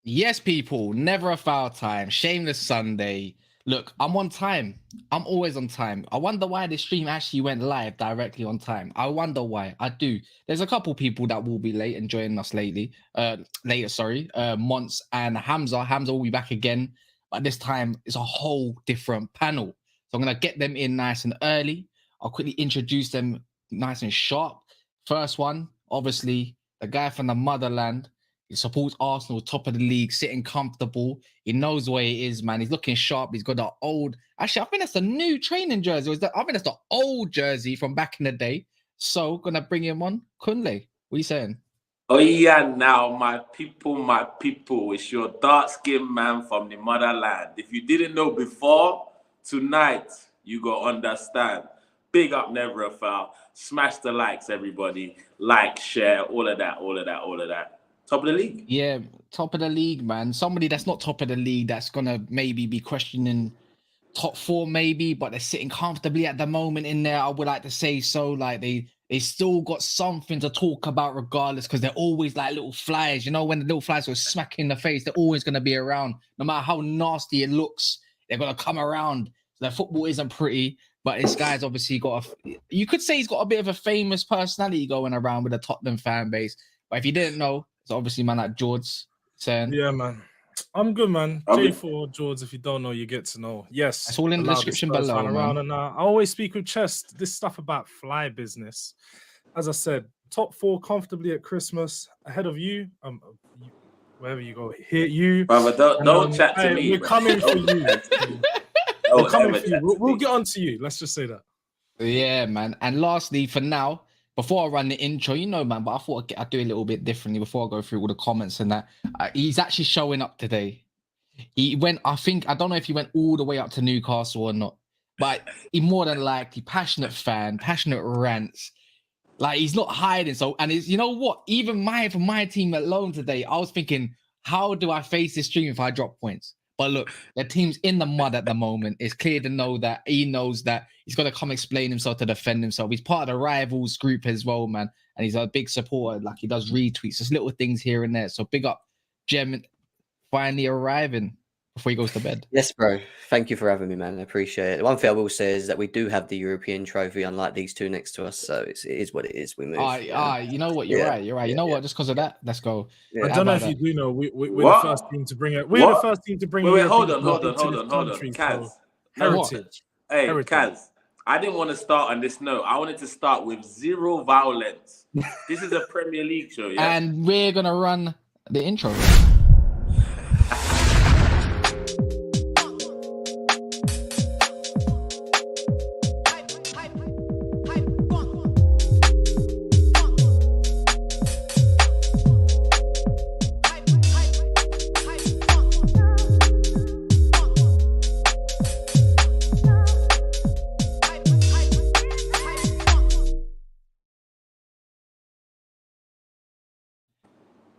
Yes, people, never a foul time. Shameless Sunday. Look, I'm on time. I'm always on time. I wonder why this stream actually went live directly on time. I wonder why. I do. There's a couple people that will be late and joining us later, sorry. Monts and Hamza. Hamza will be back again, but this time it's a whole different panel. So I'm gonna get them in nice and early. I'll quickly introduce them nice and sharp. First one, obviously, the guy from the motherland. He supports Arsenal, top of the league, sitting comfortable. He knows where he is, man. He's looking sharp. He's got the old. Actually, I think that's the new training jersey. I think that's the old jersey from back in the day. So, gonna bring him on. Kunle, what are you saying? Oh yeah, now my people, it's your dark-skinned man from the motherland. If you didn't know before, tonight you go understand. Big up, never a foul. Smash the likes, everybody. Like, share, all of that. Top of the league. Yeah, top of the league, man. Somebody that's not top of the league that's gonna maybe be questioning top four, maybe, but they're sitting comfortably at the moment in there. I would like to say so. Like they still got something to talk about regardless, because they're always like little flies. You know, when the little flies will smack in the face, they're always gonna be around. No matter how nasty it looks, they're gonna come around. So their football isn't pretty. But this guy's obviously got you could say he's got a bit of a famous personality going around with the Tottenham fan base. But if you didn't know, it's obviously man like Jords saying. Yeah, man. I'm good, man. J4 Jords, if you don't know, you get to know. Yes. It's all in the description below, man. And I always speak with chest. This stuff about fly business. As I said, top four comfortably at Christmas. Ahead of you, wherever you go, hit you. Brother, don't chat to me. We're coming for you. We're coming for you. We'll get on to you. Let's just say that. Yeah, man. And lastly, for now, before I run the intro, you know, man, but I thought I'd do a little bit differently before I go through all the comments and that. He's actually showing up today. He went, I don't know if he went all the way up to Newcastle or not, but he more than likely, passionate fan, passionate rants. Like, he's not hiding. So, and it's, you know what? Even for my team alone today, I was thinking, how do I face this stream if I drop points? But look, the team's in the mud at the moment. It's clear to know that he knows that he's got to come explain himself to defend himself. He's part of the rivals group as well, man. And he's a big supporter. Like, he does retweets, just little things here and there. So big up Jem finally arriving before he goes to bed. Yes, bro. Thank you for having me, man. I appreciate it. One thing I will say is that we do have the European trophy, unlike these two next to us. So it is what it is. We move. You know what? You're right. You know what? Just because of that, let's go. I don't know if you do know, we're the first team to bring it. We're the first team to bring it. Wait, hold on. Kaz. Heritage. Hey, Kaz. I didn't want to start on this note. I wanted to start with zero violence. This is a Premier League show, yeah? And we're going to run the intro.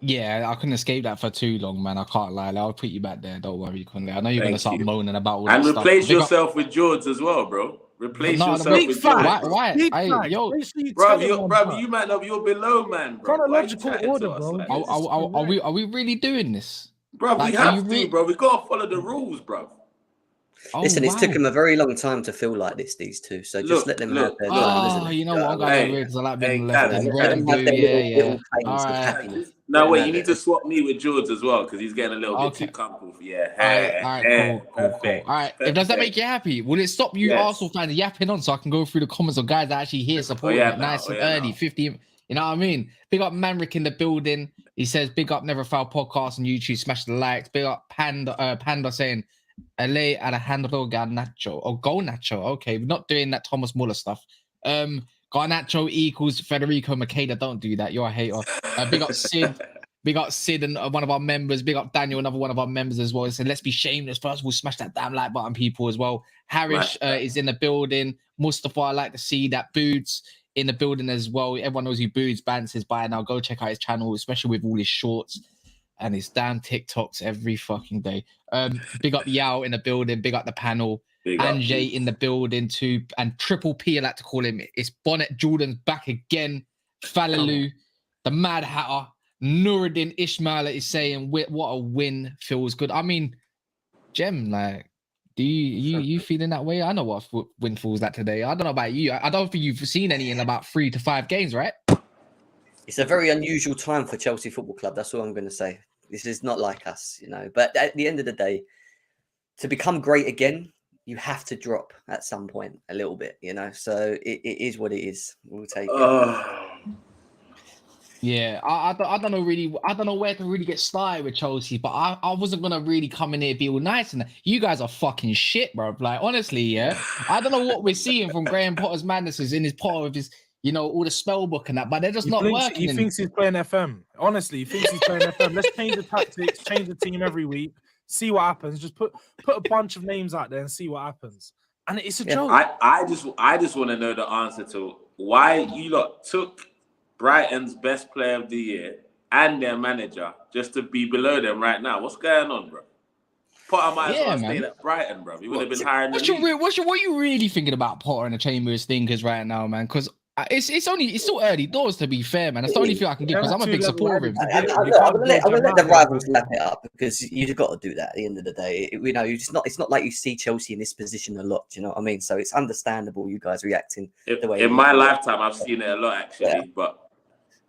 Yeah, I couldn't escape that for too long, man. I can't lie. I'll put you back there. Don't worry, Kunle. I know you're going to start moaning about all that stuff. And replace yourself with Jords as well, bro. Replace yourself with Jords. Why? Bro, you might not be. You're below, man, bro. Chronological order, bro. Like are we really doing this? Bro, we have to, bro. We got to follow the rules, bro. Listen, it's taken them a very long time to feel like this, these two. So just let them have their time. You know what? I'm going to because I like being left and red and blue. Yeah. All right. No, wait, you need to swap me with Jords as well because he's getting a little bit too comfortable. Yeah. Cool. All right. Does that make you happy? Will it stop you Arsenal fans yapping on so I can go through the comments of guys that actually here supporting it nice and early, 15? You know what I mean? Big up Manrick in the building. He says, big up Never Foul Podcast on YouTube. Smash the likes. Big up Panda saying, Alejandro Garnacho or Garnacho. Okay, we're not doing that Thomas Muller stuff. Garnacho equals Federico Makeda. Don't do that. You're a hater. Big up Sid. Big up Sid and one of our members. Big up Daniel, another one of our members as well. He said, let's be shameless. First of all, smash that damn like button, people, as well. Harish is in the building. Mustafa, I like to see that. Boots in the building as well. Everyone knows who Boots Bants is by now. Go check out his channel, especially with all his shorts and his damn TikToks every fucking day. Big up Yao in the building. Big up the panel. Anjay in the building too. And Triple P, I like to call him. It's Bonnet Jordan's back again. Falalu, the Mad Hatter. Nuruddin Ishmael is saying, "What a win, feels good." I mean, Jem, like, do you feeling that way? I know what win feels like today. I don't know about you. I don't think you've seen any in about 3 to 5 games, right? It's a very unusual time for Chelsea Football Club. That's all I'm going to say. This is not like us, you know. But at the end of the day, to become great again, you have to drop at some point a little bit, you know. So it is what it is. We'll take it. Yeah, I don't know really. I don't know where to really get started with Chelsea, but I wasn't gonna really come in here and be all nice. And you guys are fucking shit, bro. Like, honestly, yeah. I don't know what we're seeing from Graham Potter's madnesses in his part of his, you know, all the spell book and that, but they're just not working. He thinks he's playing FM. Honestly, he thinks he's playing FM. Let's change the tactics, change the team every week, see what happens. Just put a bunch of names out there and see what happens. And it's a joke. I just want to know the answer to why you lot took Brighton's best player of the year and their manager just to be below them right now. What's going on, bro? Potter might as well stay at Brighton, bro. He would have been hiring what are you really thinking about Potter and the Chambers stinkers right now, man? Because it's still early doors, to be fair, man. That's the only thing I can give because I'm a big supporter of him. I'm gonna let the rivals lap it up because you've got to do that at the end of the day. You know, it's not like you see Chelsea in this position a lot. Do you know what I mean? So it's understandable you guys reacting the way. In my lifetime, I've seen it a lot actually, but.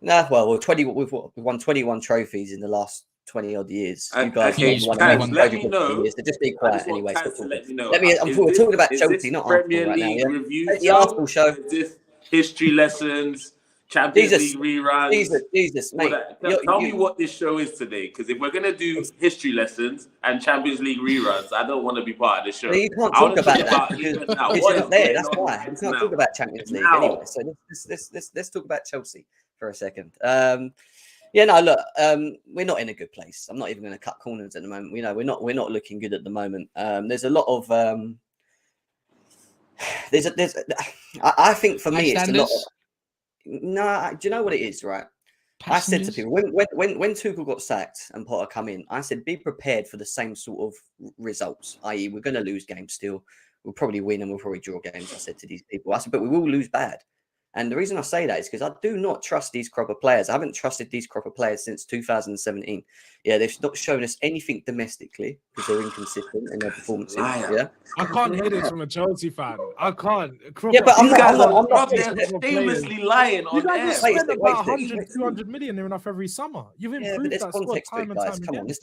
Nah, well, we've won 21 trophies in the last 20 odd years. You guys let me know. So just be quiet anyway. Let me know. We're talking about Chelsea, not Arsenal right now. Yeah? The Arsenal show. Is this history lessons, Champions League reruns? Jesus, mate. Tell me what this show is today, because if we're gonna do history lessons and Champions League reruns, I don't want to be part of the show. No, you can't talk about that because you're not there. That's why we can't talk about Champions League anyway. So let's talk about Chelsea for a second. We're not in a good place. I'm not even going to cut corners at the moment. You know, we're not looking good at the moment. There's a lot of I think for me it's a lot. Do you know what it is, right? I said to people when Tuchel got sacked and Potter come in, I said be prepared for the same sort of results. I.e., we're going to lose games still. We'll probably win and we'll probably draw games. I said to these people, I said, but we will lose bad. And the reason I say that is because I do not trust these crop of players. I haven't trusted these crop of players since 2017. Yeah, they've not shown us anything domestically because they're inconsistent in their performances. Yeah, I can't hear this from a Chelsea fan. I can't. But I'm not famously lying on air. You guys spend about 100, 200 million near enough every summer. You've improved that squad time and time again. Come on, let's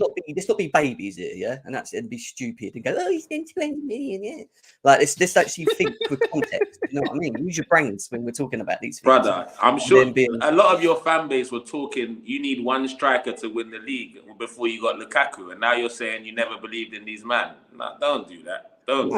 not be babies here, yeah? And it'd be stupid and go, oh, you spent 200 million, yeah. Like, let's actually think with context. You know what I mean? Use your brains when we're talking about these things. Brother, I'm sure a lot of your fan base were talking, you need one striker to win the league before you got Lukaku, and now you're saying you never believed in these men. No, don't do that. Don't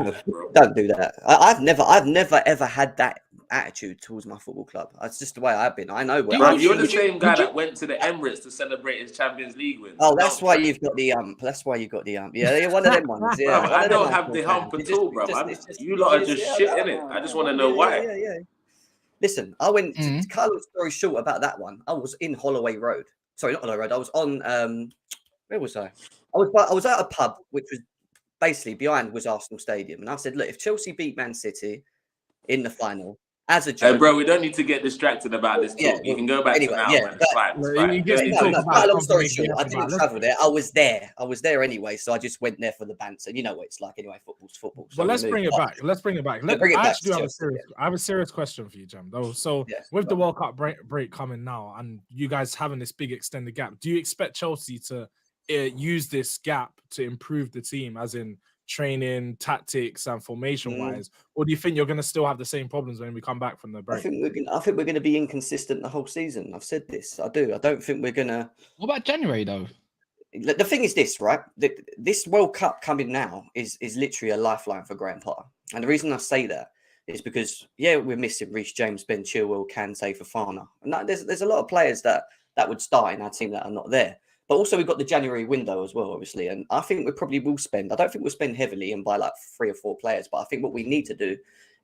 do that. I've never ever had that attitude towards my football club. That's just the way I've been. I know. You're the same guy that went to the Emirates to celebrate his Champions League win. Oh, that's why you've got the That's why you got the Yeah, you're one of them ones. Yeah, I don't have the hump at all, bro. You lot are just shit in it. I just want to know why. Yeah. Listen, I went to cut a long story short about that one. I was in Holloway Road. Sorry, not Holloway Road. I was on where was I? I was at a pub which was basically behind was Arsenal Stadium, and I said, look, if Chelsea beat Man City in the final as a joke, hey, bro, we don't need to get distracted about this talk. Yeah, you can go back to now. Yeah, it's fine. Long story short, I didn't travel there. I was there anyway, so I just went there for the banter. You know what it's like anyway. Football's football. So let's bring it back. I have a serious question for you, Jam. Though, so with the World Cup break coming now, and you guys having this big extended gap, do you expect Chelsea to use this gap to improve the team, as in training, tactics, and formation wise, or do you think you're going to still have the same problems when we come back from the break? I think we're going to be inconsistent the whole season. I've said this. I do. I don't think we're going to. What about January though? The thing is this, right? This World Cup coming now is literally a lifeline for Graham Potter, and the reason I say that is because we're missing Reece James, Ben Chilwell, Kante, Fofana, and there's a lot of players that would start in our team that are not there. But also we've got the January window as well, obviously. And I think we probably will spend. I don't think we'll spend heavily and buy like 3 or 4 players. But I think what we need to do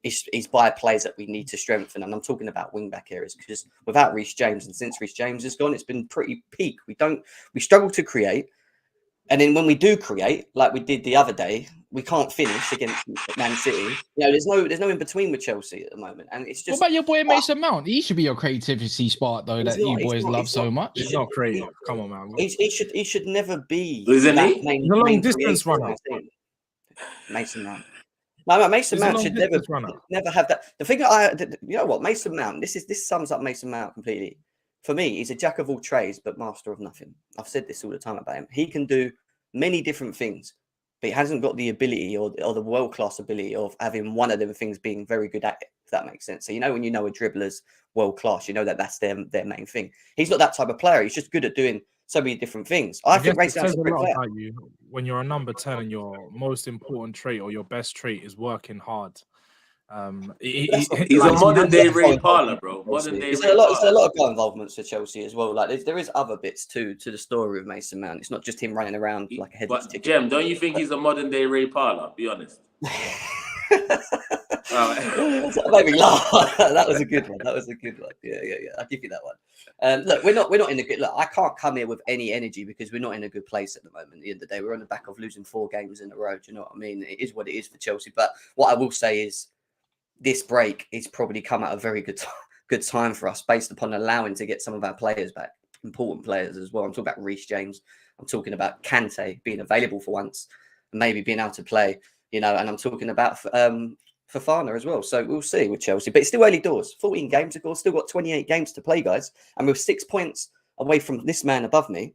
is buy players that we need to strengthen. And I'm talking about wing-back areas, because without Reece James, and since Reece James is gone, it's been pretty peak. We struggle to create. And then when we do create, like we did the other day, we can't finish against Man City. You know, there's no in between with Chelsea at the moment, and it's just. What about your boy Mason Mount? He should be your creativity spark though that you boys love so much. He's not creative. Come on, man. He should never be. Isn't he? He's a long distance runner. Mason Mount. No, Mason Mount should never have that. The thing that you know what, Mason Mount. This sums up Mason Mount completely. For me, he's a jack of all trades, but master of nothing. I've said this all the time about him. He can do many different things, but he hasn't got the ability or the world-class ability of having one of them things being very good at it, if that makes sense. So, when you know a dribbler's world-class, you know that's their main thing. He's not that type of player. He's just good at doing so many different things. I think it says a lot about you when you're a number 10 and your most important trait or your best trait is working hard. He's a modern day Ray Parlour, bro. There's a lot of goal involvements for Chelsea as well. Like there is other bits to the story of Mason Mount. It's not just him running around like a headless chicken. Jem, don't you think he's a modern day Ray Parlour? Be honest. That made me laugh. That was a good one. Yeah. I'll give you that one. Look, we're not in a good. Look, I can't come here with any energy because we're not in a good place at the moment. At the end of the day, we're on the back of losing 4 games in a row. Do you know what I mean? It is what it is for Chelsea. But what I will say is, this break is probably come at a very good time for us, based upon allowing to get some of our players back, important players as well. I'm talking about Reece James. I'm talking about Kante being available for once, and maybe being able to play. And I'm talking about Fofana as well. So we'll see with Chelsea, but it's still early doors. 14 games ago, still got 28 games to play, guys, and we're 6 points away from this man above me.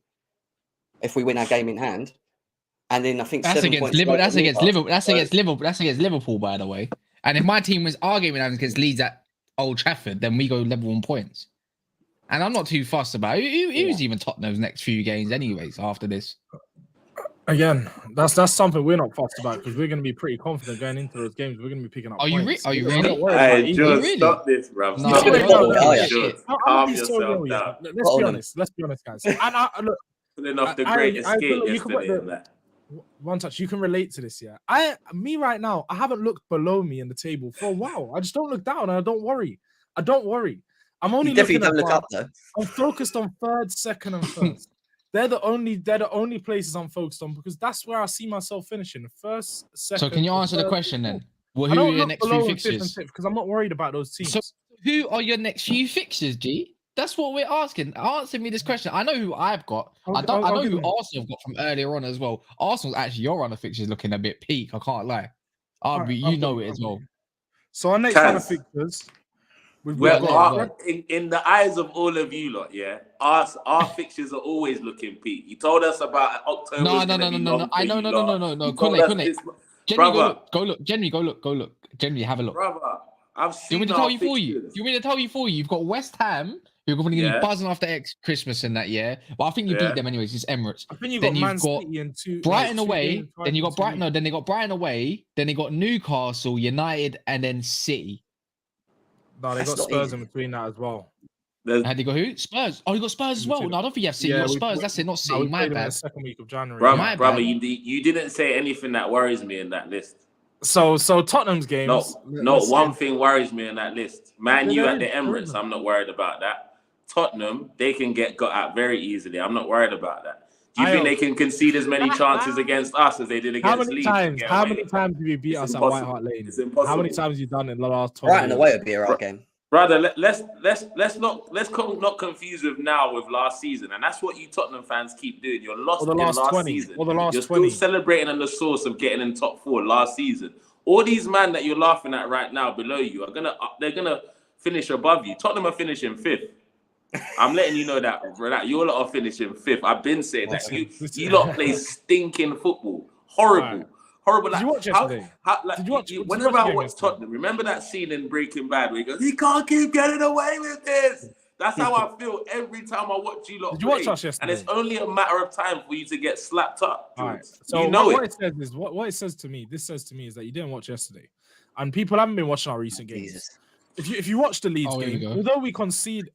If we win our game in hand, and then I think that's against Liverpool. That's against Liverpool, by the way. And if my team was arguing against Leeds at Old Trafford, then we go level on points. And I'm not too fussed about it. Who's even Tottenham's next few games anyways after this? Again, that's something we're not fussed about because we're going to be pretty confident going into those games. We're going to be picking up points. Are you really? Hey, Jords, stop this, bro. Calm yourself down. Let's be honest, guys. And look, pulling off the great escape yesterday. One touch, you can relate to this, yeah. Me right now, I haven't looked below me in the table for a while. I just don't look down and I don't worry. I'm only looking at look up though. I'm focused on third, second, and first. They're the only places I'm focused on because that's where I see myself finishing. First, second. So can you answer the question then? Well, who are your next few fixtures? Because I'm not worried about those teams. So who are your next few fixtures, G? That's what we're asking. Answer me this question. I know who I've got. I know who Arsenal have got from earlier on as well. Arsenal's actually your run of fixtures looking a bit peak. I can't lie. You know it as well. So our next run of fixtures. In the eyes of all of you lot, yeah, our fixtures are always looking peak. You told us about October. No. Kunle. Jenny, go look. Jenny, have a look. Brother, I've seen. You want me to tell you for you? You've got West Ham. You're going to be buzzing after Christmas and that, yeah. But I think you beat them anyways. It's Emirates. I think you got Man City and Brighton away. Then you got Brighton. No, then they got Brighton away. Then they got Newcastle, United, and then City. No, they got Spurs in between that as well. Had they got who? Spurs. Oh, you got Spurs as well. No, I don't think you have City. You got Spurs. That's it, not City. No, my bad. The second week of January. Brother, you didn't say anything that worries me in that list. So Tottenham's games. No, one thing worries me in that list. Man, you at the Emirates, I'm not worried about that. Tottenham, they can get got at very easily. I'm not worried about that. Do you think they can concede as many chances against us as they did against Leeds? How many times have you beat us at White Hart Lane? It's impossible. How many times have you done it in the last 20 Brighton away would be a right game. Brother, let's not confuse with now with last season, and that's what you Tottenham fans keep doing. You're lost in last season. You're still celebrating on the source of getting in top 4 last season. All these men that you're laughing at right now below you they're gonna finish above you. Tottenham are finishing 5th. I'm letting you know that you lot are finishing 5th. I've been saying that you lot play stinking football, horrible. Horrible. Did you watch yesterday? Whenever I watch Tottenham, remember that scene in Breaking Bad where he goes, "He can't keep getting away with this." That's how I feel every time I watch you lot play. Did you watch us yesterday? And it's only a matter of time for you to get slapped up. All right. So you know what it says to me is that you didn't watch yesterday, and people haven't been watching our recent games. Jesus. If you watch the Leeds game, although we conceded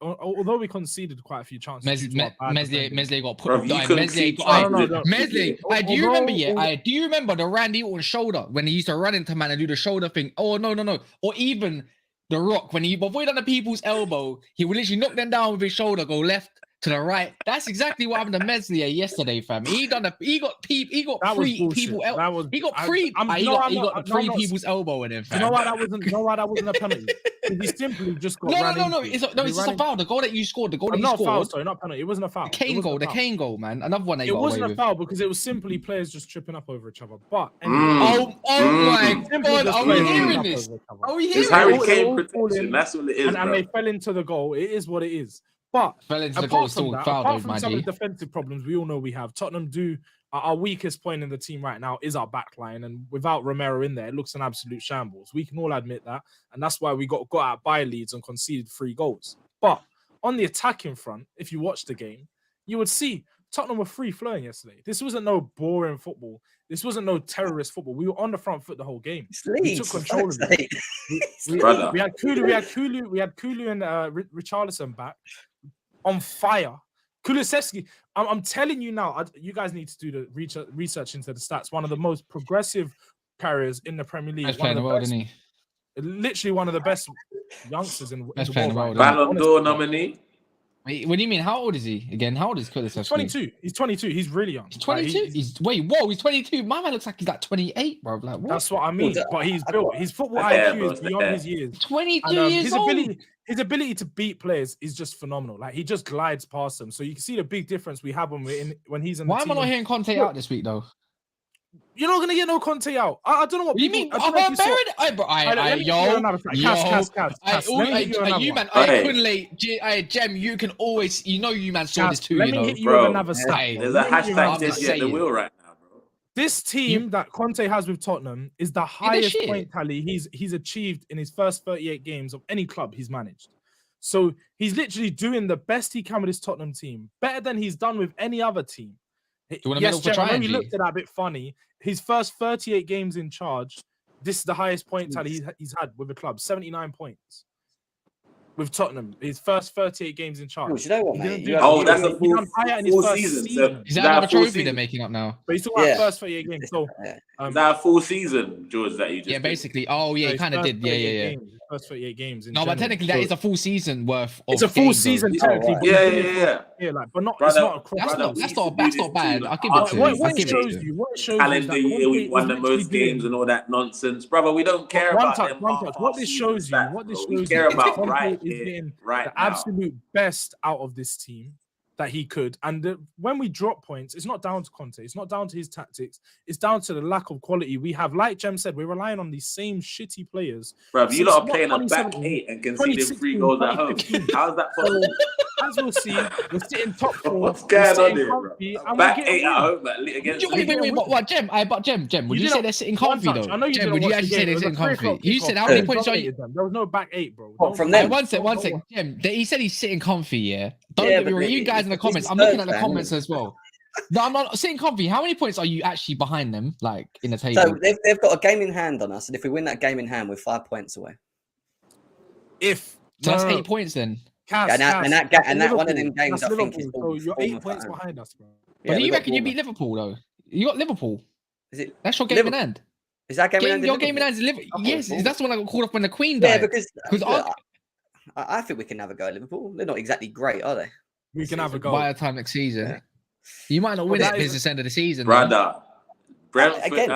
quite a few chances, Mesley got put. Bro, Mesley, do you remember? Yeah, do you remember the Randy Orton shoulder when he used to run into man and do the shoulder thing? Oh no, or even The Rock when he avoided the people's elbow, he would literally knock them down with his shoulder, go left, to the right. That's exactly what happened to Meslier yesterday, fam. He got three people. He got three people's elbow in him, fam. You know why that wasn't a penalty? He simply just got no. It's just a foul. The goal that you scored, not foul. Sorry, not penalty. It wasn't a foul. The Kane goal, man. Another one. It wasn't a foul because it was simply players just tripping up over each other. But anyway, my God, are we hearing this? Are we hearing this? Harry Kane protection. That's what it is, and they fell into the goal. It is what it is. But apart from some of the defensive problems we all know we have, Tottenham our weakest point in the team right now is our back line, and without Romero in there, it looks an absolute shambles. We can all admit that, and that's why we got out by Leeds and conceded 3 goals. But on the attacking front, if you watch the game, you would see Tottenham were free-flowing yesterday. This wasn't no boring football. This wasn't no terrorist football. We were on the front foot the whole game. We took control of it. We had Kunle and Richarlison back on fire. Kulusevski, I'm telling you now, you guys need to do the research into the stats. One of the most progressive carriers in the Premier League. Literally one of the best youngsters in the world. Ballon d'Or nominee. Wait, what do you mean? How old is he again? How old is Kulusevski? 22. He's 22. He's really young. He's 22. He's 22. My man looks like he's like 28, bro. Like, what? That's what I mean. But he's built. His football IQ is beyond his years. 22 years old. His ability to beat players is just phenomenal. Like, he just glides past them. So you can see the big difference we have when he's in the Why team. am I not hearing Conte out this week though? You're not gonna get no Conte out. I don't know what you mean. You man, Kunle, Jem, you can always, you man saw this too. Let me hit you with another stat. There's a hashtag just get the wheel right now, bro. This team that Conte has with Tottenham is the highest point tally he's achieved in his first 38 games of any club he's managed. So he's literally doing the best he can with his Tottenham team, better than he's done with any other team. Yes, Jem, I know he looked at that a bit funny. His first 38 games in charge, this is the highest point tally he's had with the club, 79 points. With Tottenham, his first 38 games in charge. Oh, you know what, mate? That's a full season. Is that another trophy they're making up now? But he's talking about first 38 games. So, is that a full season, Jords, that you just did? Basically. Oh, yeah, he kind of did. Yeah. First 38 games. No, but technically that is a full season worth of It's a full season, technically. Yeah. Yeah, like, but not, it's not that's not bad. I'll give it to you. What it shows you calendar year, we won the most games and all that nonsense. Brother, we don't care about them. What this shows you, we care about the absolute best out of this team that he could. And when we drop points, it's not down to Conte. It's not down to his tactics. It's down to the lack of quality we have. Like Jem said, we're relying on these same shitty players. Bro, you lot are playing a back 8 and conceding 3 goals at home. How's that possible? As we'll see, we're sitting top 4. What's going on here, bro? Back 8 at home against Wait, what, Jem, would you say they're sitting comfy though? I know you Jem, would you actually say they're sitting comfy? You said how many points are you? There was no back 8, bro. From them. One sec. Jem, he said he's sitting comfy, yeah? Don't get me wrong, you guys in the comments. I'm looking at the comments as well. No, I'm not sitting comfy. How many points are you actually behind them, like in the table? So they've got a game in hand on us, and if we win that game in hand, we're 5 points away. That's 8 points then. And that one of them games, I think, is so you're 8 points behind us, bro. But do you reckon you beat Liverpool though? You got Liverpool. Is it? That's your game in hand. Is that game in hand? Your game in hand is Liverpool. Yes, that's the one I got called off when the Queen died. Yeah, because I think we can have a go at Liverpool. They're not exactly great, are they? We can have a go by the time next season. Yeah. You might not win it business end of the season, brother. Brentford,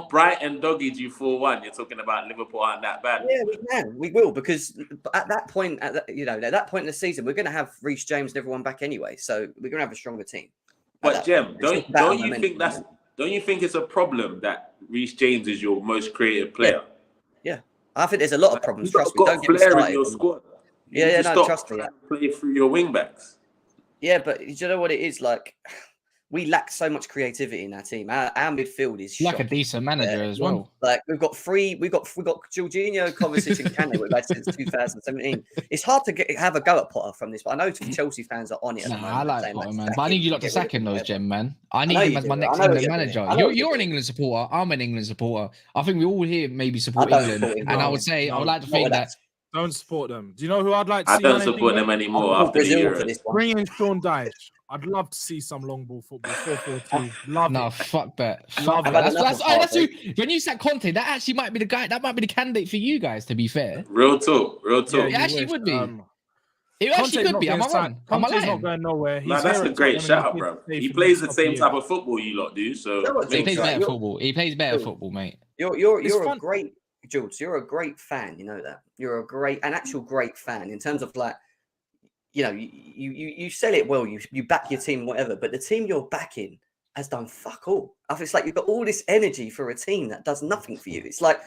Brighton dogged you 4-1. You're talking about Liverpool aren't that bad. Yeah, we can. We will, because at that point, at that point in the season, we're going to have Reece James and everyone back anyway. So we're going to have a stronger team. But Jem, don't you think it's a problem that Reece James is your most creative player? Yeah. I think there's a lot of problems. Trust me. Don't get flair in your squad. Trust me. Play through your wing backs. Yeah, but you know what it is like? We lack so much creativity in our team. Our midfield is like a decent manager as well. Like we've got Jorginho, Kovacic, and Kunle we've had since 2017. It's hard to have a go at Potter from this, but I know Chelsea fans are on it. I like Potter, man. But I need you lot to sack him, those Jem, man. I need him as my next England manager. You're an England supporter. I'm an England supporter. I think we all here maybe support England, and I would like to think that. Don't support them. Do you know who I'd like to see? I don't support them anymore after the Euros. Bring in Sean Dyche. I'd love to see some long ball football. 4-4-2. Love it. Fuck that. That's who. When you said Conte, that actually might be the guy. That might be the candidate for you guys. To be fair, real talk. Yeah, it actually would be. It actually could be. Am I wrong? Conte's not going nowhere. That's a great shout, bro. He plays the same type of football you lot do. So he plays better football. He plays better football, mate. You're a great Jords. You're a great fan. You know that. You're an actual great fan in terms of like, you know, you sell it well. You back your team, whatever. But the team you're backing has done fuck all. It's like you've got all this energy for a team that does nothing for you. It's like.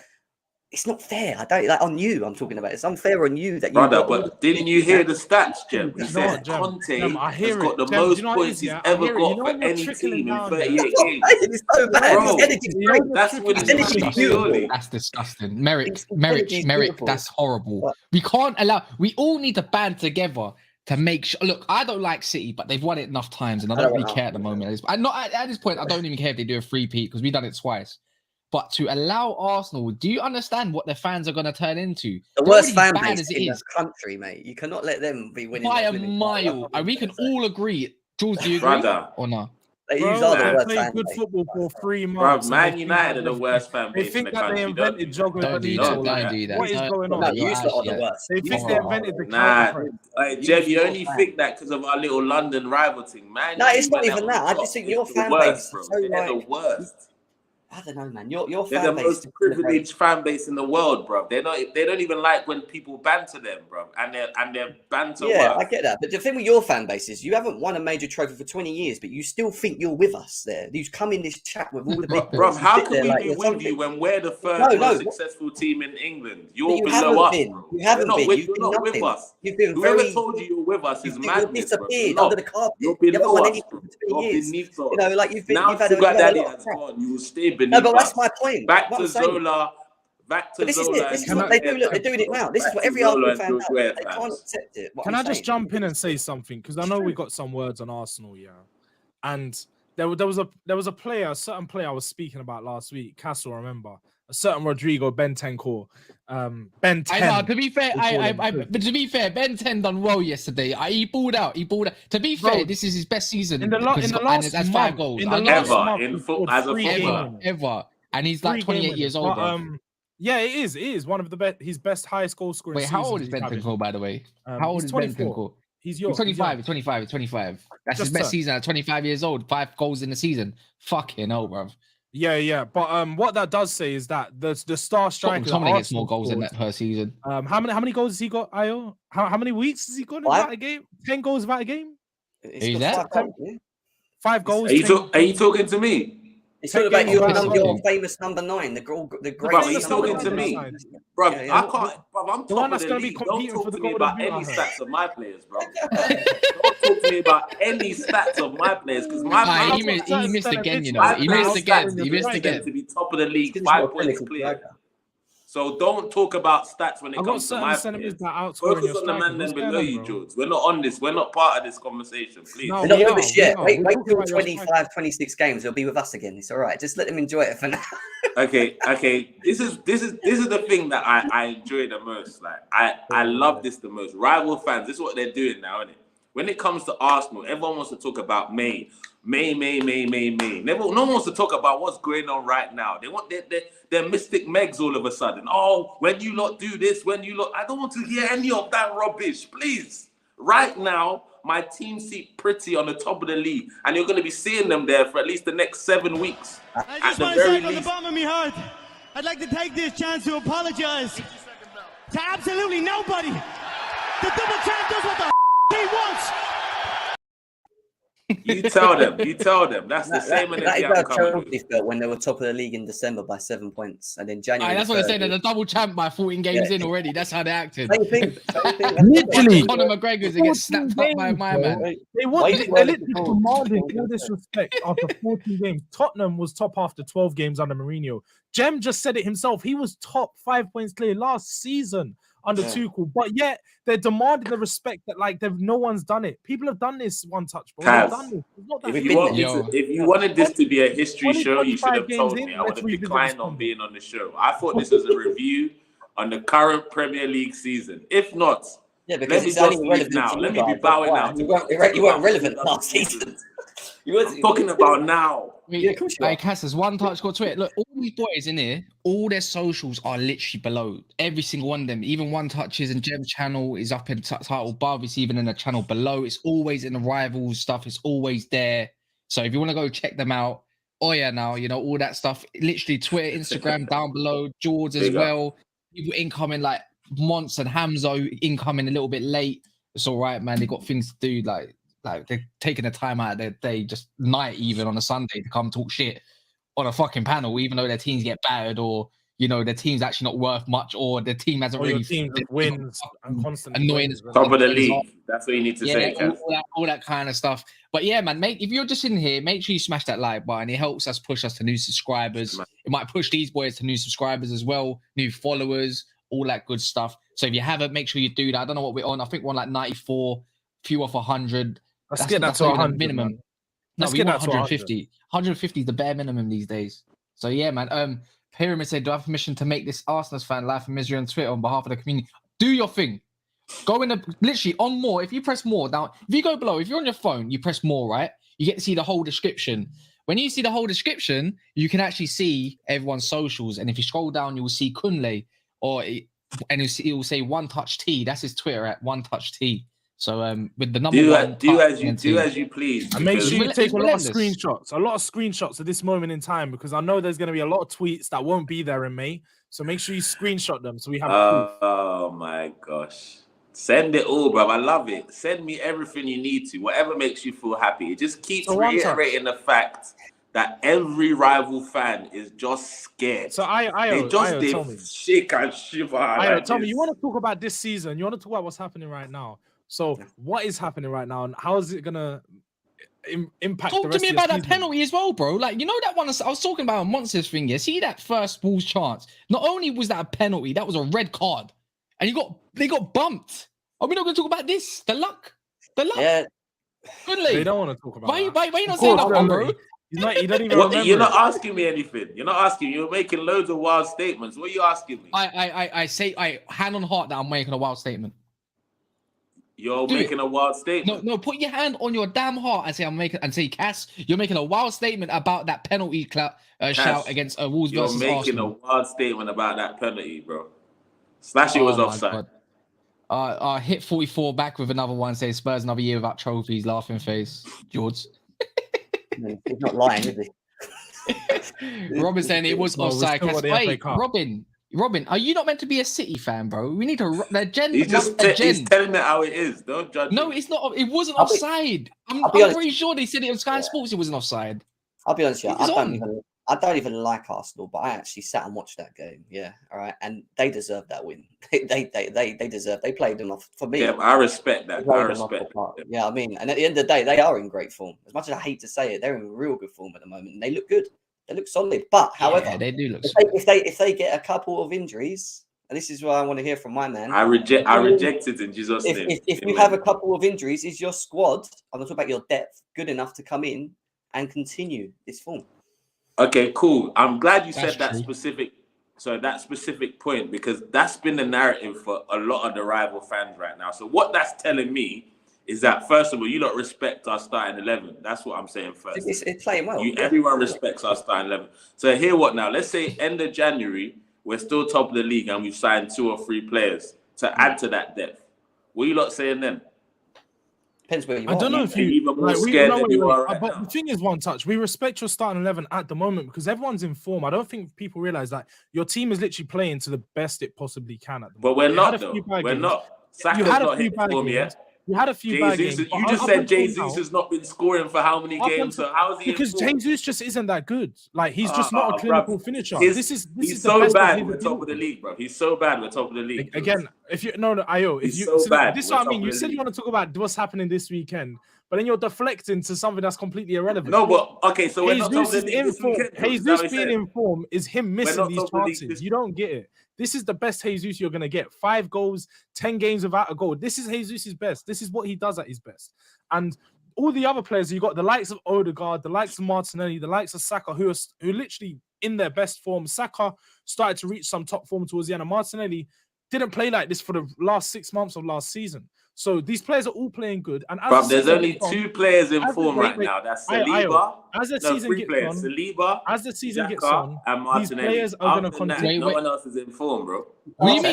It's not fair. I don't like on you. I'm talking about. It's unfair on you that you. Brother, but didn't you hear the stats, Jem? He said Conte has got the most points he's ever got for any team in 38 games. It's so bad. Bro, that's what it's surely. That's disgusting. Merrick, that's horrible. We can't allow. We all need to band together to make sure. Look, I don't like City, but they've won it enough times, and I don't really care at the moment. I'm not at this point. I don't even care if they do a 3-peat because we've done it twice. But to allow Arsenal, do you understand what their fans are going to turn into? The worst fan base in this country, mate. You cannot let them be winning by a mile. And we can all agree. Jules, do you agree or not? They play good football for 3 months. Bro, Man United are the worst fan base. They think that they invented jogging. Don't do that. What is going on? No, you are the worst. They think they invented the Jem, you only think that because of our little London rival thing, man. No, it's not even that. I just think your fan base is so they're the worst. I don't know, man. Your they're fan the base most privileged fan base in the world, bro. They don't even like when people banter them, bro. And their banter. Yeah, I get that. But the thing with your fan base is you haven't won a major trophy for 20 years, but you still think you're with us there. You come in this chat with all the big bro. How can we be with you when we're the third most successful team in England? You're below us, bro. You haven't been. You've not with us. Whoever told you you're with us is madness, bro. Disappeared under the carpet. You're below us, bro. You know, like you've now had Sugar Daddy has gone. You will stay beneath. No, but that's my point. Back to Zola. This is it. This is what they do. Look, they're doing it now. This is what every Arsenal fan does. They can't accept it. Can I just jump in and say something? Because I know we got some words on Arsenal, and there was a player, a certain player I was speaking about last week. Castle, remember? A certain Rodrigo Bentancur. Ben 10. To be fair, but to be fair, Ben 10 done well yesterday. He balled out. To be fair, this is his best season in the last has 5 goals. Ever. And he's like 28 years old. Yeah, it is. It is one of the best. His best highest goal scoring. Wait, how old is Bentancur, by the way? How old is Bentancur? He's 25. That's his best season at 25 years old. 5 goals in the season. Fucking hell, bro. Yeah. But what that does say is that the star striker gets more goals than that per season. How many goals has he got, Ayo? How many weeks has he got in a game? 10 goals without a game? Is that 5 goals? Are you talking to me? It's talking about your famous number 9, the great. Bro, he's talking to me, bro. I can't. Bro, I'm the one that's going to be competing for the goal. Don't talk to me about any stats of my players, bro. Don't talk to me about any stats of my players because he missed again. You know, he missed again. To be top of the league, 5 points clear. So don't talk about stats when it comes to my players. Focus on the man then below you, Jords. We're not on this. We're not part of this conversation, please. We're not with us yet. Wait till 25, 26 games. They'll be with us again. It's all right. Just let them enjoy it for now. Okay. This is the thing that I enjoy the most. Like I love this the most. Rival fans. This is what they're doing now, isn't it? When it comes to Arsenal, everyone wants to talk about May. No one wants to talk about what's going on right now. They want their mystic Megs all of a sudden. Oh, when you lot do this, I don't want to hear any of that rubbish, please. Right now, my team seat pretty on the top of the league, and you're going to be seeing them there for at least the next 7 weeks. I just want to say from the bottom of my heart, I'd like to take this chance to apologize to absolutely nobody. The double champ does what the he wants. You tell them. That's the same energy I'm coming with. When they were top of the league in December by 7 points, and in January. That's what I said. They're the double champ by 14 games in already. That's how they acted. Same thing. Literally, Conor McGregor's and get snapped up by my man. They literally demanding all this respect after 14 games. Tottenham was top after 12 games under Mourinho. Jem just said it himself. He was top 5 points clear last season under Tuchel, but yet they're demanding the respect that no one's done it. People have done this one touch, but they've done this. If you wanted this to be a history show, you should have told me. I would have declined on being on the show. I thought this was a review on the current Premier League season. If not, let me just leave now. Let me be bowing out. You weren't relevant last season. I'm talking about now. Cass has one touch got to it. Look, all these boys in here, all their socials are literally below. Every single one of them. Even One Touches and Jem's channel is up in title above. It's even in the channel below. It's always in the rivals stuff. It's always there. So if you want to go check them out, now, all that stuff. Literally Twitter, Instagram down below. Jords as well. People incoming like Monts and Hamza incoming a little bit late. It's all right, man. They got things to do. Like they're taking the time out of their day, just night even on a Sunday to come talk shit on a fucking panel, even though their teams get battered or their team's actually not worth much or their team hasn't really wins and constantly annoying wins. Top of the league. That's what you need to say, all that kind of stuff. But yeah, man, if you're just in here, make sure you smash that like button. It helps us push us to new subscribers. It might push these boys to new subscribers as well, new followers, all that good stuff. So if you haven't, make sure you do that. I don't know what we're on. I think we're on like 94, few off 100. Let's get that to 100 minimum. Man. No, we want 150. 150 is the bare minimum these days. So yeah, man. Pyramid said, do I have permission to make this Arsenal fan laugh and misery on Twitter on behalf of the community? Do your thing. Go in literally on more. If you press more down, if you go below, if you're on your phone, you press more, right? You get to see the whole description. When you see the whole description, you can actually see everyone's socials. And if you scroll down, you will see Kunle and it will say One Touch T. That's his Twitter at One Touch T. So with the number do as you please. And make sure you take a lot of screenshots at this moment in time, because I know there's going to be a lot of tweets that won't be there in May. So make sure you screenshot them so we have proof. Oh my gosh. Send it all, bro. I love it. Send me everything you need to, whatever makes you feel happy. It just keeps reiterating the fact that every rival fan is just scared. So shake and shiver. Tell me, you want to talk about this season? You want to talk about what's happening right now? So what is happening right now, and how is it gonna impact? Talk to me about that penalty as well, bro. Like, that one I was talking about on Monts' thing. You see that first Wolves chance? Not only was that a penalty, that was a red card, and they got bumped. Are we not going to talk about this? The luck. Yeah. Kunle. They don't want to talk about. Why you not saying that one, bro? He don't even remember. You're not asking me anything. You're not asking. You're making loads of wild statements. What are you asking me? I say hand on heart that I'm making a wild statement. You're making a wild statement. No, put your hand on your damn heart and say, Cass, you're making a wild statement about that penalty shout against Wolves versus Arsenal. You're making a wild statement about that penalty, bro. Slashy was offside. Hit 44 back with another one. Say Spurs another year without trophies. Laughing face, Jords. He's not lying, is he? Robin saying it was offside. Wait, Robin, are you not meant to be a City fan, bro? We need to He's telling me how it is. Don't judge. No, it's not. It wasn't offside. I'm pretty sure they said it on Sky Sports. It wasn't offside. I'll be honest with you. I don't even like Arsenal, but I actually sat and watched that game. Yeah, all right, and they deserved that win. They deserve. They played them off for me. Yeah, I respect that. I respect that. Yeah, I mean, and at the end of the day, they are in great form. As much as I hate to say it, they're in real good form at the moment, and they look good. They look solid. But however, they do look. If they get a couple of injuries, and this is what I want to hear from my man. I reject it in Jesus' name. If you have a couple of injuries, is your squad? I'm not talking about your depth. Good enough to come in and continue this form. Okay, cool. I'm glad you said that specific point, because that's been the narrative for a lot of the rival fans right now. So what that's telling me is that, first of all, you don't respect our starting 11. That's what I'm saying first. It's playing well. Everyone respects our starting 11. So here what now? Let's say end of January, we're still top of the league and we've signed 2 or 3 players to add to that depth. What are you lot saying then? Depends where you I don't know if you even more scared than you are right but now. the thing is, One Touch, we respect your starting 11 at the moment because everyone's in form. I don't think people realize that your team is literally playing to the best it possibly can at the moment. But we're not, though. We're not. Saka's not hit form yet. You had a few bad games. You just said Jesus has not been scoring for how many games? So how is he? Because Jesus just isn't that good. Like, he's just not a clinical finisher. He's so bad. We're top of the league, bro. He's so bad. We're top of the league. Again, if you Ayo, if you so bad. This is what I mean. You said you want to talk about what's happening this weekend, but then you're deflecting to something that's completely irrelevant. No, but okay, so we're not top of the league this weekend. Jesus being in form is him missing these chances. You don't get it. This is the best Jesus you're going to get. 5 goals, 10 games without a goal. This is Jesus' best. This is what he does at his best. And all the other players, you got the likes of Odegaard, the likes of Martinelli, the likes of Saka, who literally in their best form. Saka started to reach some top form towards the end. And Martinelli didn't play like this for the last 6 months of last season. So these players are all playing good. And Bro, there's only 2 players in form right now. That's Saliba. As the season gets on, Saliba, as the season gets Xhaka, on, and Martinelli. these players are going to continue. No one else is in form, bro. What do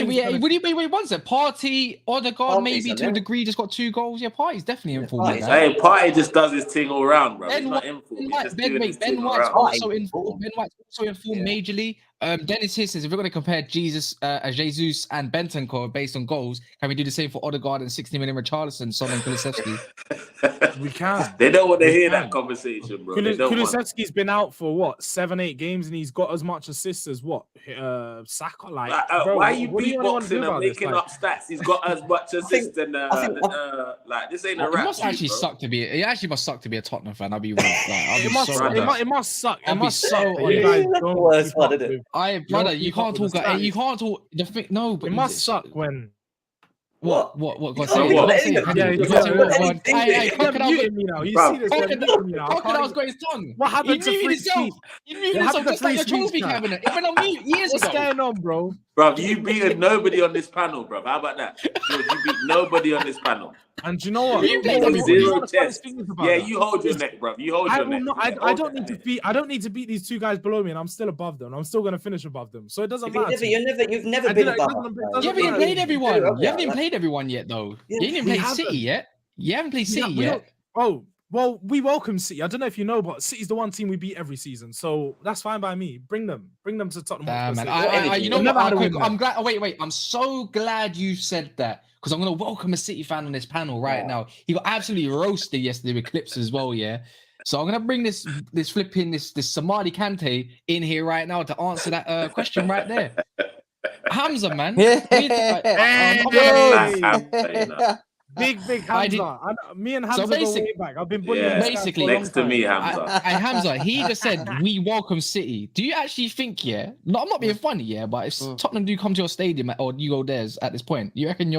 you mean? Wait, one sec. Party, Odegaard, maybe to a degree, just got 2 goals. Yeah, Party's definitely in form. Hey, Party just does his thing all round, bro. He's not in form. Ben White's also in form. Ben White's also in form majorly. Dennis here says, if we're going to compare Jesus and Bentancur based on goals, can we do the same for Odegaard and 60 million Richarlison, Son and Kulusevski? We can. They don't want to hear that conversation, bro. Kulusevski's been out for what 7-8 games, and he's got as much assists as what Saka. Like, bro, why are you beatboxing and making up stats? He's got as much assists than like this ain't a rap. It must actually suck to be. It actually must suck to be a Tottenham fan. I'll be real. It must suck. It must suck. Brother, you can't talk. You can't talk. No, but it must suck when. What? God, say it. Crocodile's got his tongue. What happened to free speech? You muted yourself just like your trophy cabinet. It went on mute years ago. What's going on, bro? Bro, you beat nobody on this panel, bro. How about that? You beat nobody on this panel. And you know what? You zero chest. Yeah, you hold your neck, bro. You hold your neck. I don't need to beat. I don't need to beat these 2 guys below me, and I'm still above them. I'm still going to finish above them. So it doesn't matter. You've never been above them. You haven't even played everyone. You haven't even played everyone yet, though. You haven't even played City yet. You haven't played City yet. Oh, well, we welcome City. I don't know if you know, but City's the one team we beat every season, so that's fine by me. Bring them to Tottenham. Man. You know what? I'm glad. Wait. I'm so glad you said that, because I'm gonna welcome a City fan on this panel right now. He got absolutely roasted yesterday with clips as well. Yeah. So I'm gonna bring this Samadi Kante in here right now to answer that question right there. Hamza, man. Big Hamza. Me and Hamza go way back. I've been bullying basically next to me, Hamza. Hamza, he just said we welcome City. Do you actually think, no, I'm not being funny, but if Tottenham do come to your stadium or you go theirs at this point, you reckon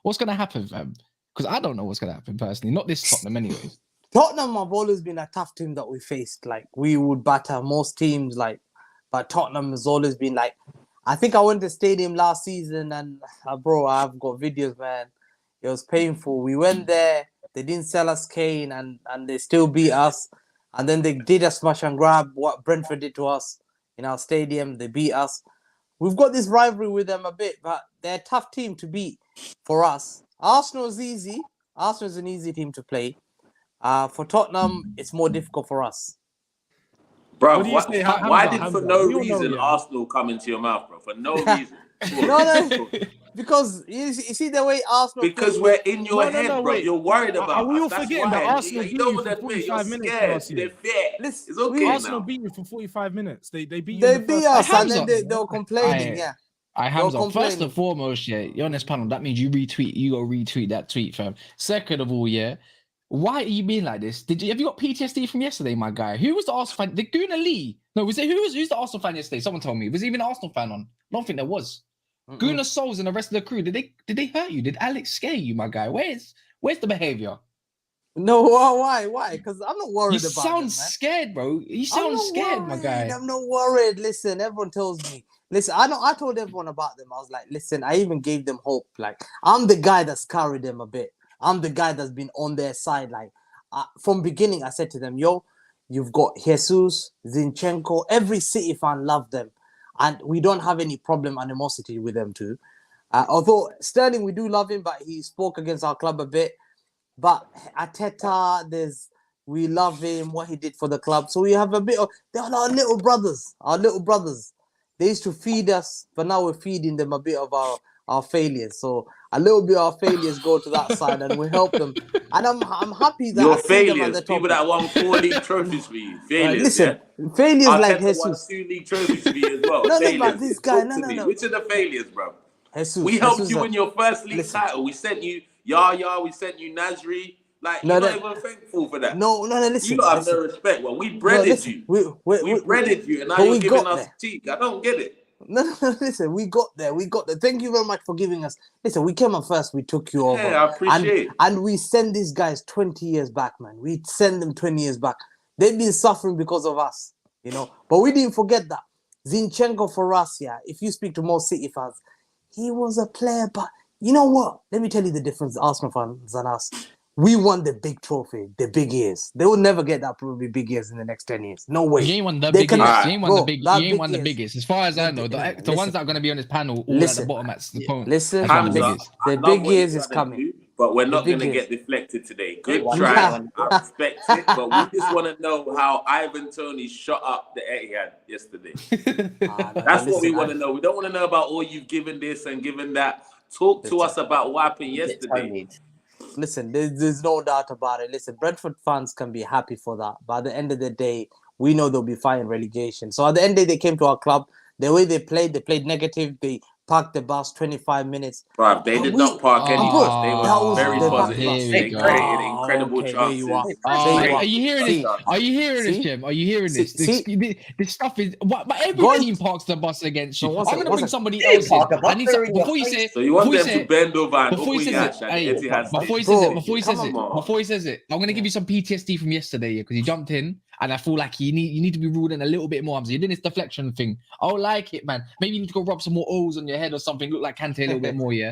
what's gonna happen, fam? Because I don't know what's gonna happen personally. Not this Tottenham, anyways. Tottenham have always been a tough team that we faced. Like, we would batter most teams, but Tottenham has always been like. I think I went to the stadium last season, and bro, I've got videos, man. It was painful. We went there, they didn't sell us Kane, and they still beat us. And then they did a smash and grab, what Brentford did to us in our stadium. They beat us. We've got this rivalry with them a bit, but they're a tough team to beat for us. Arsenal is easy. Arsenal is an easy team to play. For Tottenham, it's more difficult for us. Bro, why did for no reason Arsenal come into your mouth, bro? For no reason. No. Because you see the way Arsenal. Because we're in your head, bro. You're worried about. Are we all forgetting that Arsenal beat you for 45 minutes? It's okay. Arsenal beat you for 45 minutes. They beat you. They beat us, and then they were complaining. Hamza, first and foremost, you're on this panel. That means you go retweet that tweet, fam. Second of all, why are you being like this? Have you got PTSD from yesterday, my guy? Who was the Arsenal fan? The Kunle? No, who's the Arsenal fan yesterday? Someone told me. Was there even an Arsenal fan on? I don't think there was. Gunnar Souls and the rest of the crew, did they hurt you? Did Alex scare you, my guy? Where's the behavior? No, why? Because I'm not worried about it. You sound scared, bro. You sound scared, my guy. I'm not worried. Listen, everyone tells me. Listen, I told everyone about them. I was like, listen, I even gave them hope. Like, I'm the guy that's carried them a bit. I'm the guy that's been on their side. Like, from beginning, I said to them, you've got Jesus, Zinchenko. Every City fan loved them. And we don't have any animosity with them too. Although Sterling, we do love him, but he spoke against our club a bit. But Arteta, we love him, what he did for the club. So we have a bit of, they're our little brothers. They used to feed us, but now we're feeding them a bit of our failures. So a little bit of our failures go to that side, and we help them. And I'm happy that your failures, people that won 4 league trophies for you. Failures, failures like Jesus. Won 2 league trophies for you as well. No, but this guy, no. Which are the failures, bro? Jesus, we helped you win your first league title. We sent you Yaya, we sent you Nasri. Like, you're not even thankful for that. No, listen. You don't have no respect. Well, we breaded you. We breaded you, and now you're giving us cheek. I don't get it. No, listen, we got there. Thank you very much for giving us. Listen, we came up first, we took you over. Yeah, I appreciate it. And we send these guys 20 years back, man. We send them 20 years back. They've been suffering because of us, But we didn't forget that. Zinchenko for us, if you speak to most City fans, he was a player, but You know what? Let me tell you the difference, Arsenal fans and us. We won the big trophy, the big years. They will never get that probably big years in the next 10 years. No way. You ain't won the biggest. You ain't won the biggest. As far as I know, the ones that are going to be on this panel all at the bottom at the point. Listen, Hamza, the big years is coming. But we're not going to get deflected today. Good try. I respect it. But we just want to know how Ivan Toney shot up the Etihad yesterday. That's what we want to know. We don't want to know about, oh, you've given this and given that. Talk to us about what happened yesterday. Listen, there's no doubt about it. Listen, Brentford fans can be happy for that. But at the end of the day, we know they'll be fighting relegation. So at the end of the day, they came to our club. The way they played negative. They parked the bus 25 minutes. Bro, they did not park any bus. They were very positive. They created incredible chances. Are you hearing this? Are you hearing this, Jim? Are you hearing this? This stuff is... But every team parks the bus against you. I'm going to bring somebody else in. Before you say... So you want them to bend over and before he says it, I'm going to give you some PTSD from yesterday because you jumped in. And I feel like you need to be ruled in a little bit more. You're doing this deflection thing. I don't like it, man. Maybe you need to go rub some more O's on your head or something. Look like Kante a little bit more, yeah?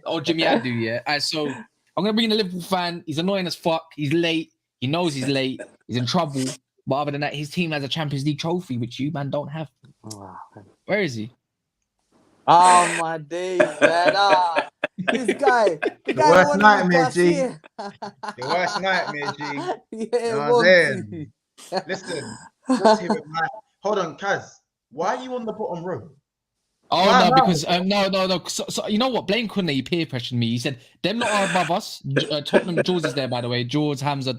Or Jimmy Adu, yeah? All right, so I'm going to bring in a Liverpool fan. He's annoying as fuck. He's late. He knows he's late. He's in trouble. But other than that, his team has a Champions League trophy, which you, man, don't have. Where is he? Oh, my days, man. This guy. The worst nightmare, G. The worst nightmare, G. Yeah, listen, hold on, Kaz. Why are you on the bottom row? Oh, no, because no. So you know what? Blame Kunle. He peer pressured me. He said, "Them not are above us." Tottenham, Jords is there, by the way. Jords, Hamza,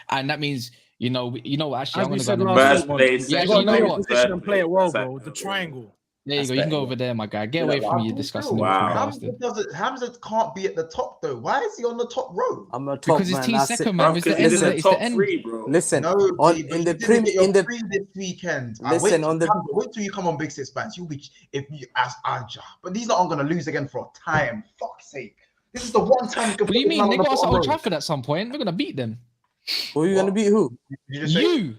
and that means you know. Actually, I'm going to go. Birthplace. Yeah, you know what? Position and play it well, bro. The triangle. There you go. You can go over there, my guy. Get away from me. You're discussing. Hamza can't be at the top though. Why is he on the top row? I'm a top because man. Because his team's second, man. It's the top three, bro. Listen, no, in the this weekend. Listen, wait till you come on Big Six Bands. You'll be if you ask Anja, but these are going to lose again for a time. Fuck's sake! This is the one time. What do you mean? They got us at Old Trafford at some point. We're going to beat them. Who are you going to beat? Who? You.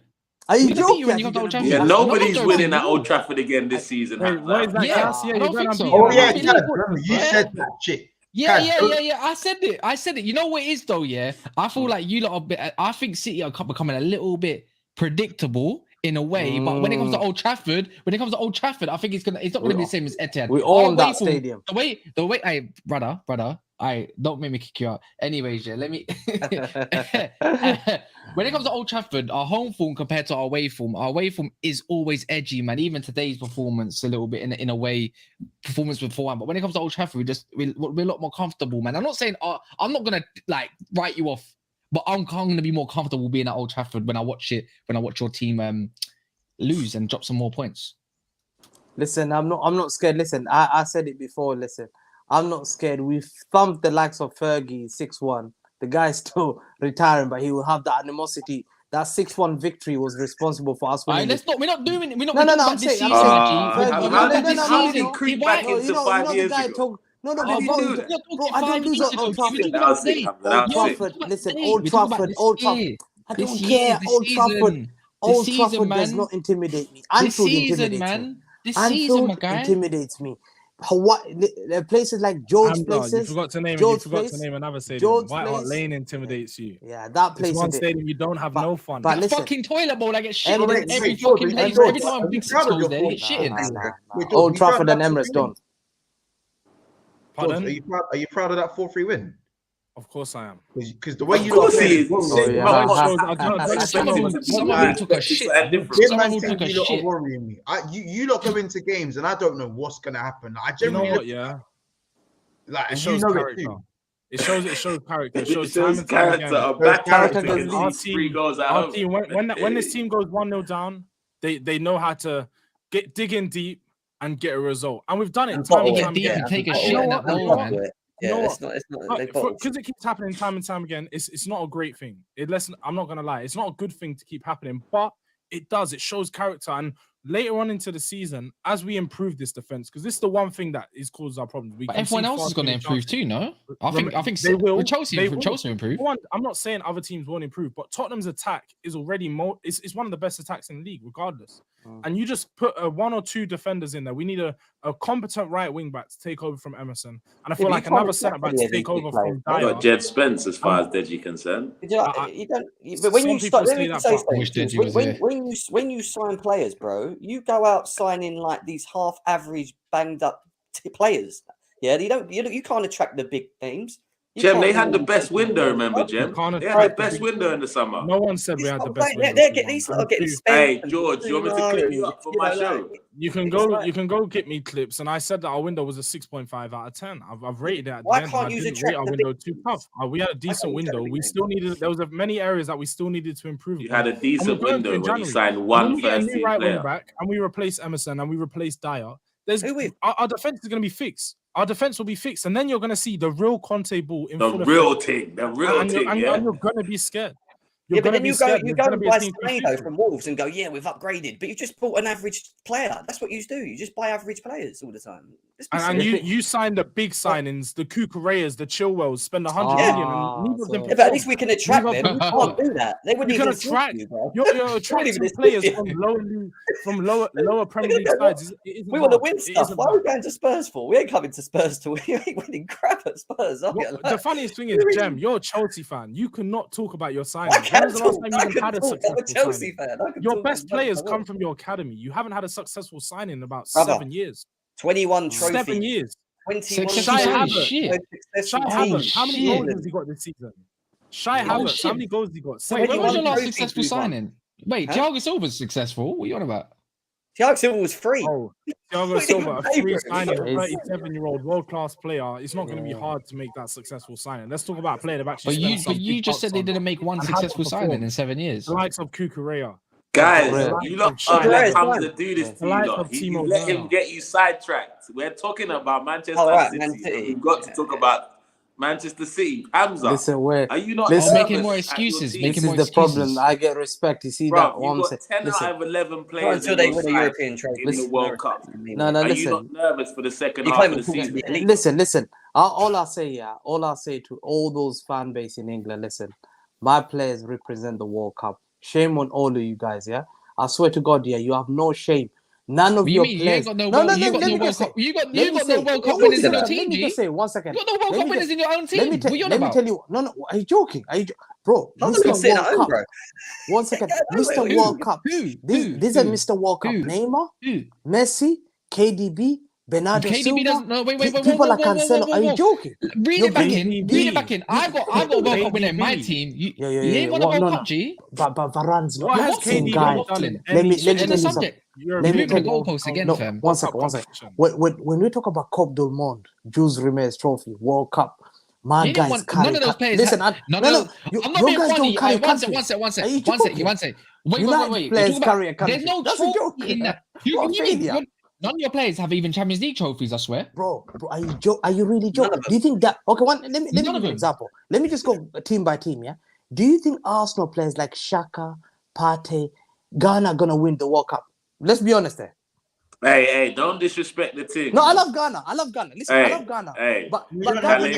Are you joking? Yeah, nobody's winning at Old Trafford again this season. What is that? Yeah, I don't think so. Oh yeah, you said that shit. Yeah. I said it. You know what it is though? Yeah, I feel like you lot are a bit. I think City are becoming a little bit predictable in a way. But when it comes to Old Trafford, I think it's not gonna be the same as Etihad. We own that stadium. The way, hey, brother, don't make me kick you out. Anyways, yeah, let me. When it comes to Old Trafford, our home form compared to our away form is always edgy, man. Even today's performance, a little bit in a way, performance beforehand. But when it comes to Old Trafford, we're a lot more comfortable, man. I'm not saying I'm not gonna like write you off, but I'm gonna be more comfortable being at Old Trafford when I watch your team lose and drop some more points. Listen, I'm not scared. Listen, I said it before. Listen, I'm not scared. We thumped the likes of Fergie 6-1. The guy's still retiring, but he will have that animosity. That 6-1 victory was responsible for us winning. We're not doing it. I'm saying. How did this season creep back into 5 years ago? Bro, I don't lose at Old Trafford. Listen, Old Trafford. I don't care. Old Trafford does not intimidate me. Anfield intimidates me. Anfield intimidates me. What places like Jords places? You forgot to name another stadium. White Hart Lane intimidates you. Yeah, that place. It's one stadium you don't have no fun. But listen, fucking toilet bowl, I get shit every fucking place. Every time I'm Big Six goes there, get shitting. Old Trafford and Emirates don't. Pardon? Are you proud of that 4-3 win? Of course I am. Because the way you look at it, someone took a shit. Worrying me. You lot go into games and I don't know what's gonna happen. I generally, you know what? Yeah, like it shows character. It shows character. It shows time and time again. Our team, when this team goes 1-0 down, they know how to dig in deep and get a result, and we've done it time and time again. Take a shit in that hole, man. Yeah, it's not because it keeps happening time and time again. It's not a great thing. I'm not gonna lie, it's not a good thing to keep happening, but it does. It shows character, and later on into the season, as we improve this defense, because this is the one thing that is causing our problems. But everyone else is going to improve too, no? I think they will. Chelsea improve. I'm not saying other teams won't improve, but Tottenham's attack is already more. It's one of the best attacks in the league, regardless. And you just put one or two defenders in there. We need a competent right wing back to take over from Emerson, and I feel like another centre back to take over from Dyer. Got Jed Spence as far as Deji concerned. But when you start, when you sign players, bro, you go out signing like these half-average, banged-up players. Yeah, you can't attract the big names. Jem, they had the best window, remember, Jem? They had the best window in the summer. No one said we had the best window. Hey, George, you want me to clip you up for my show? You can go get me clips, and I said that our window was a 6.5 out of 10. I've rated it at the end. Why can't you rate our window too tough? We had a decent window. We still needed. There was many areas that we still needed to improve. You had a decent window when you signed one first-team player. Back, and we replaced Emerson, and we replaced Dyer. Our defense is going to be fixed. Our defense will be fixed, and then you're going to see the real Conte ball in full effect. The real thing, and you're going to be scared. But then you go and buy Semedo from Wolves and go, yeah, we've upgraded, but you just bought an average player. That's what you do. You just buy average players all the time. And you signed the big signings, the Kukureyas, the Chilwells, spend 100 million. And but at least we can attract them. You can't do that. They wouldn't even attract. You're attracting players from lower Premier League sides. We want to win stuff. Why are we going to Spurs for? We ain't coming to Spurs to win. We ain't winning crap at Spurs. The funniest thing is, Jem, you're a Chelsea fan. You cannot talk about your signings. I'm a Chelsea fan. Your best players come from your academy. You haven't had a successful signing in about 7 years. 21 trophies. 7 years. 21 Shai Havertz. How many goals has he got this season? Shai Havertz. How many goals has he got? Wait, when was your last successful signing? Wait, Thiago Silva's successful? What are you on about? Thiago Silva was free. Oh, Thiago Silva, a free signing, a 37-year-old world-class player. It's not going to be hard to make that successful signing. Let's talk about a player that actually. But you just said they didn't make one successful signing in 7 years. The likes of Kukureya. Guys, you lot let Hamza do this to you lot. You let him get you sidetracked. We're talking about Manchester City. We've got to talk about Manchester City. Hamza, are you not making more excuses? This is the problem. I get respect. You see that one. You've got 10 out of 11 players until they win the European trophy in the World Cup. No, are you not nervous for the second half of the season? Listen. All I say to all those fan base in England, listen, my players represent the World Cup. Shame on all of you guys, yeah? I swear to God, yeah, you have no shame. None of your players. You got no World Cup winners in your team. Let me just say 1 second. You got no World Cup winners in your own team. Let me tell you. No. Are you joking? Bro, Mr. World Cup. 1 second. Mr. World Cup. This is Mr. World Cup. Neymar, Messi, KDB, Bernardo Silva. People like Cancelo. Are you joking? Read it back in. I've got World Cup winner in my team. You ain't got a World Cup, G. But Varane's not the same guy. Let me tell you something. Let me the goalpost again, fam. 1 second. When we talk about Coupe du Monde, Jules Rimet's trophy, World Cup, my guys none of those players. Listen, I'm not being funny. One sec. Wait. There's no trophy in that. None of your players have even Champions League trophies, I swear. Bro, are you really joking? Do you think that? Okay, let me give you an example. Let me just go team by team, yeah? Do you think Arsenal players like Xhaka, Partey, Ghana are going to win the World Cup? Let's be honest there. Hey, don't disrespect the team. No, I love Ghana. Listen, I love Ghana. But Ghana can't.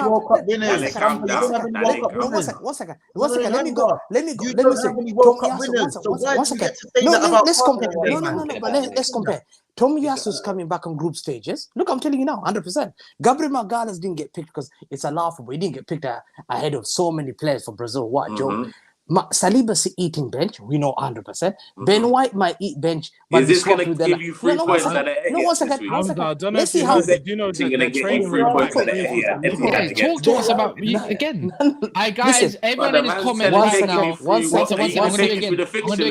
One second. Let me go. One second. No, let's compare. But let's compare. Tomiyasu's coming back on group stages. Look, I'm telling you now, 100%. Gabriel Magalhaes didn't get picked because it's a laughable. He didn't get picked ahead of so many players for Brazil. What a joke. Saliba's eating bench, we know 100%. Ben White might eat bench. Is this going to give you 3 points at the end? No, 1 second. Let's see how. You know, the training talk to us about again. Guys, everyone in this comment right now. One second. I'm going to do it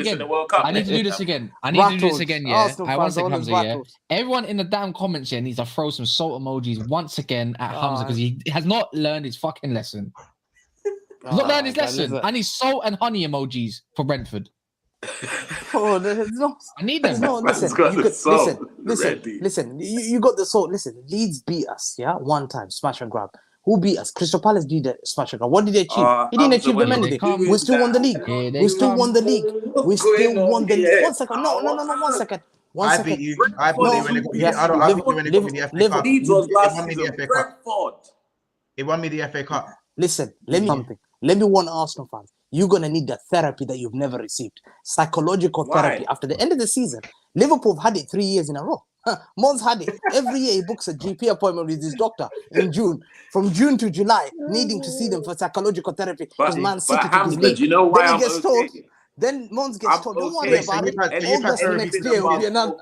again. I need to do this again. Yeah. One second, Hamza. Yeah. Everyone in the damn comments here needs to throw some salt emojis once again at Hamza because he has not learned his fucking lesson. He's not learned his lesson. I need salt and honey emojis for Brentford. I need them. No, listen. You got the salt. Listen, Leeds beat us, yeah, one time, smash and grab. Who beat us? Crystal Palace did the smash and grab. What did they achieve? He didn't achieve them anything. We still won the league. We still won the league. 1 second. No, 1 I beat you. I beat you when they got me. I beat you when they got me the FA Cup. Leeds was last season. Brentford. It won me the FA Cup. Listen, let me warn Arsenal fans. You're gonna need the therapy that you've never received. Psychological therapy. After the end of the season, Liverpool have had it 3 years in a row. Monts had it. Every year he books a GP appointment with his doctor in June. From June to July, needing to see them for psychological therapy. Because Man City took his league. Do you know why then he gets told. Then Monts gets told, don't worry about it. August next year will be another.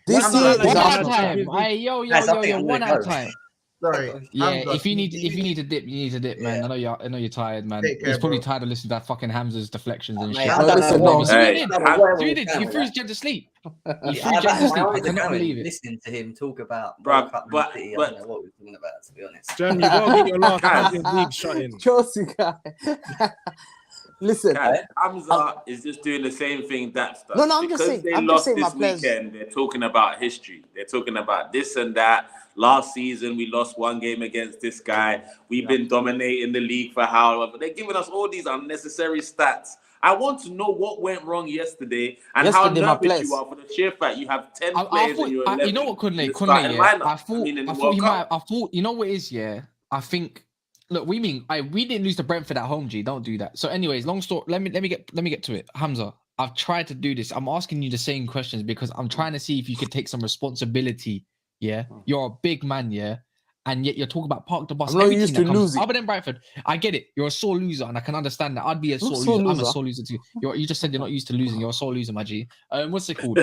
This year is our time. Yo, one at a time. Sorry. Yeah, if you need to dip, you need to dip, man. I know you're tired, man. He's probably tired of listening to that fucking Hamza's deflections and shit. You threw Jen to sleep. You threw Jen to sleep. I cannot believe it. Listening to him talk about but I don't know what we're talking about, to be honest. Jen, you gotta get your last Champions League shot in. Chelsea guy. Listen, Hamza is just doing the same thing that's done. No, I'm just saying. They lost this weekend. They're talking about history. They're talking about this and that. Last season, we lost one game against this guy. We've been dominating the league for however. They're giving us all these unnecessary stats. I want to know what went wrong yesterday and how nervous you are for the sheer fact you have 10 players in your 11. You know what, Kunle, yeah, I thought, you know what it is, yeah? I think, look, we didn't lose to Brentford at home, G. Don't do that. So anyways, long story, let me get to it. Hamza, I've tried to do this. I'm asking you the same questions because I'm trying to see if you could take some responsibility. Yeah, you're a big man, yeah, and yet you're talking about park the bus. I'm not used to losing. Other than Brentford, I get it. You're a sore loser, and I can understand that. I'd be a sore loser. I'm a sore loser too. You just said you're not used to losing. You're a sore loser, my G. What's it called?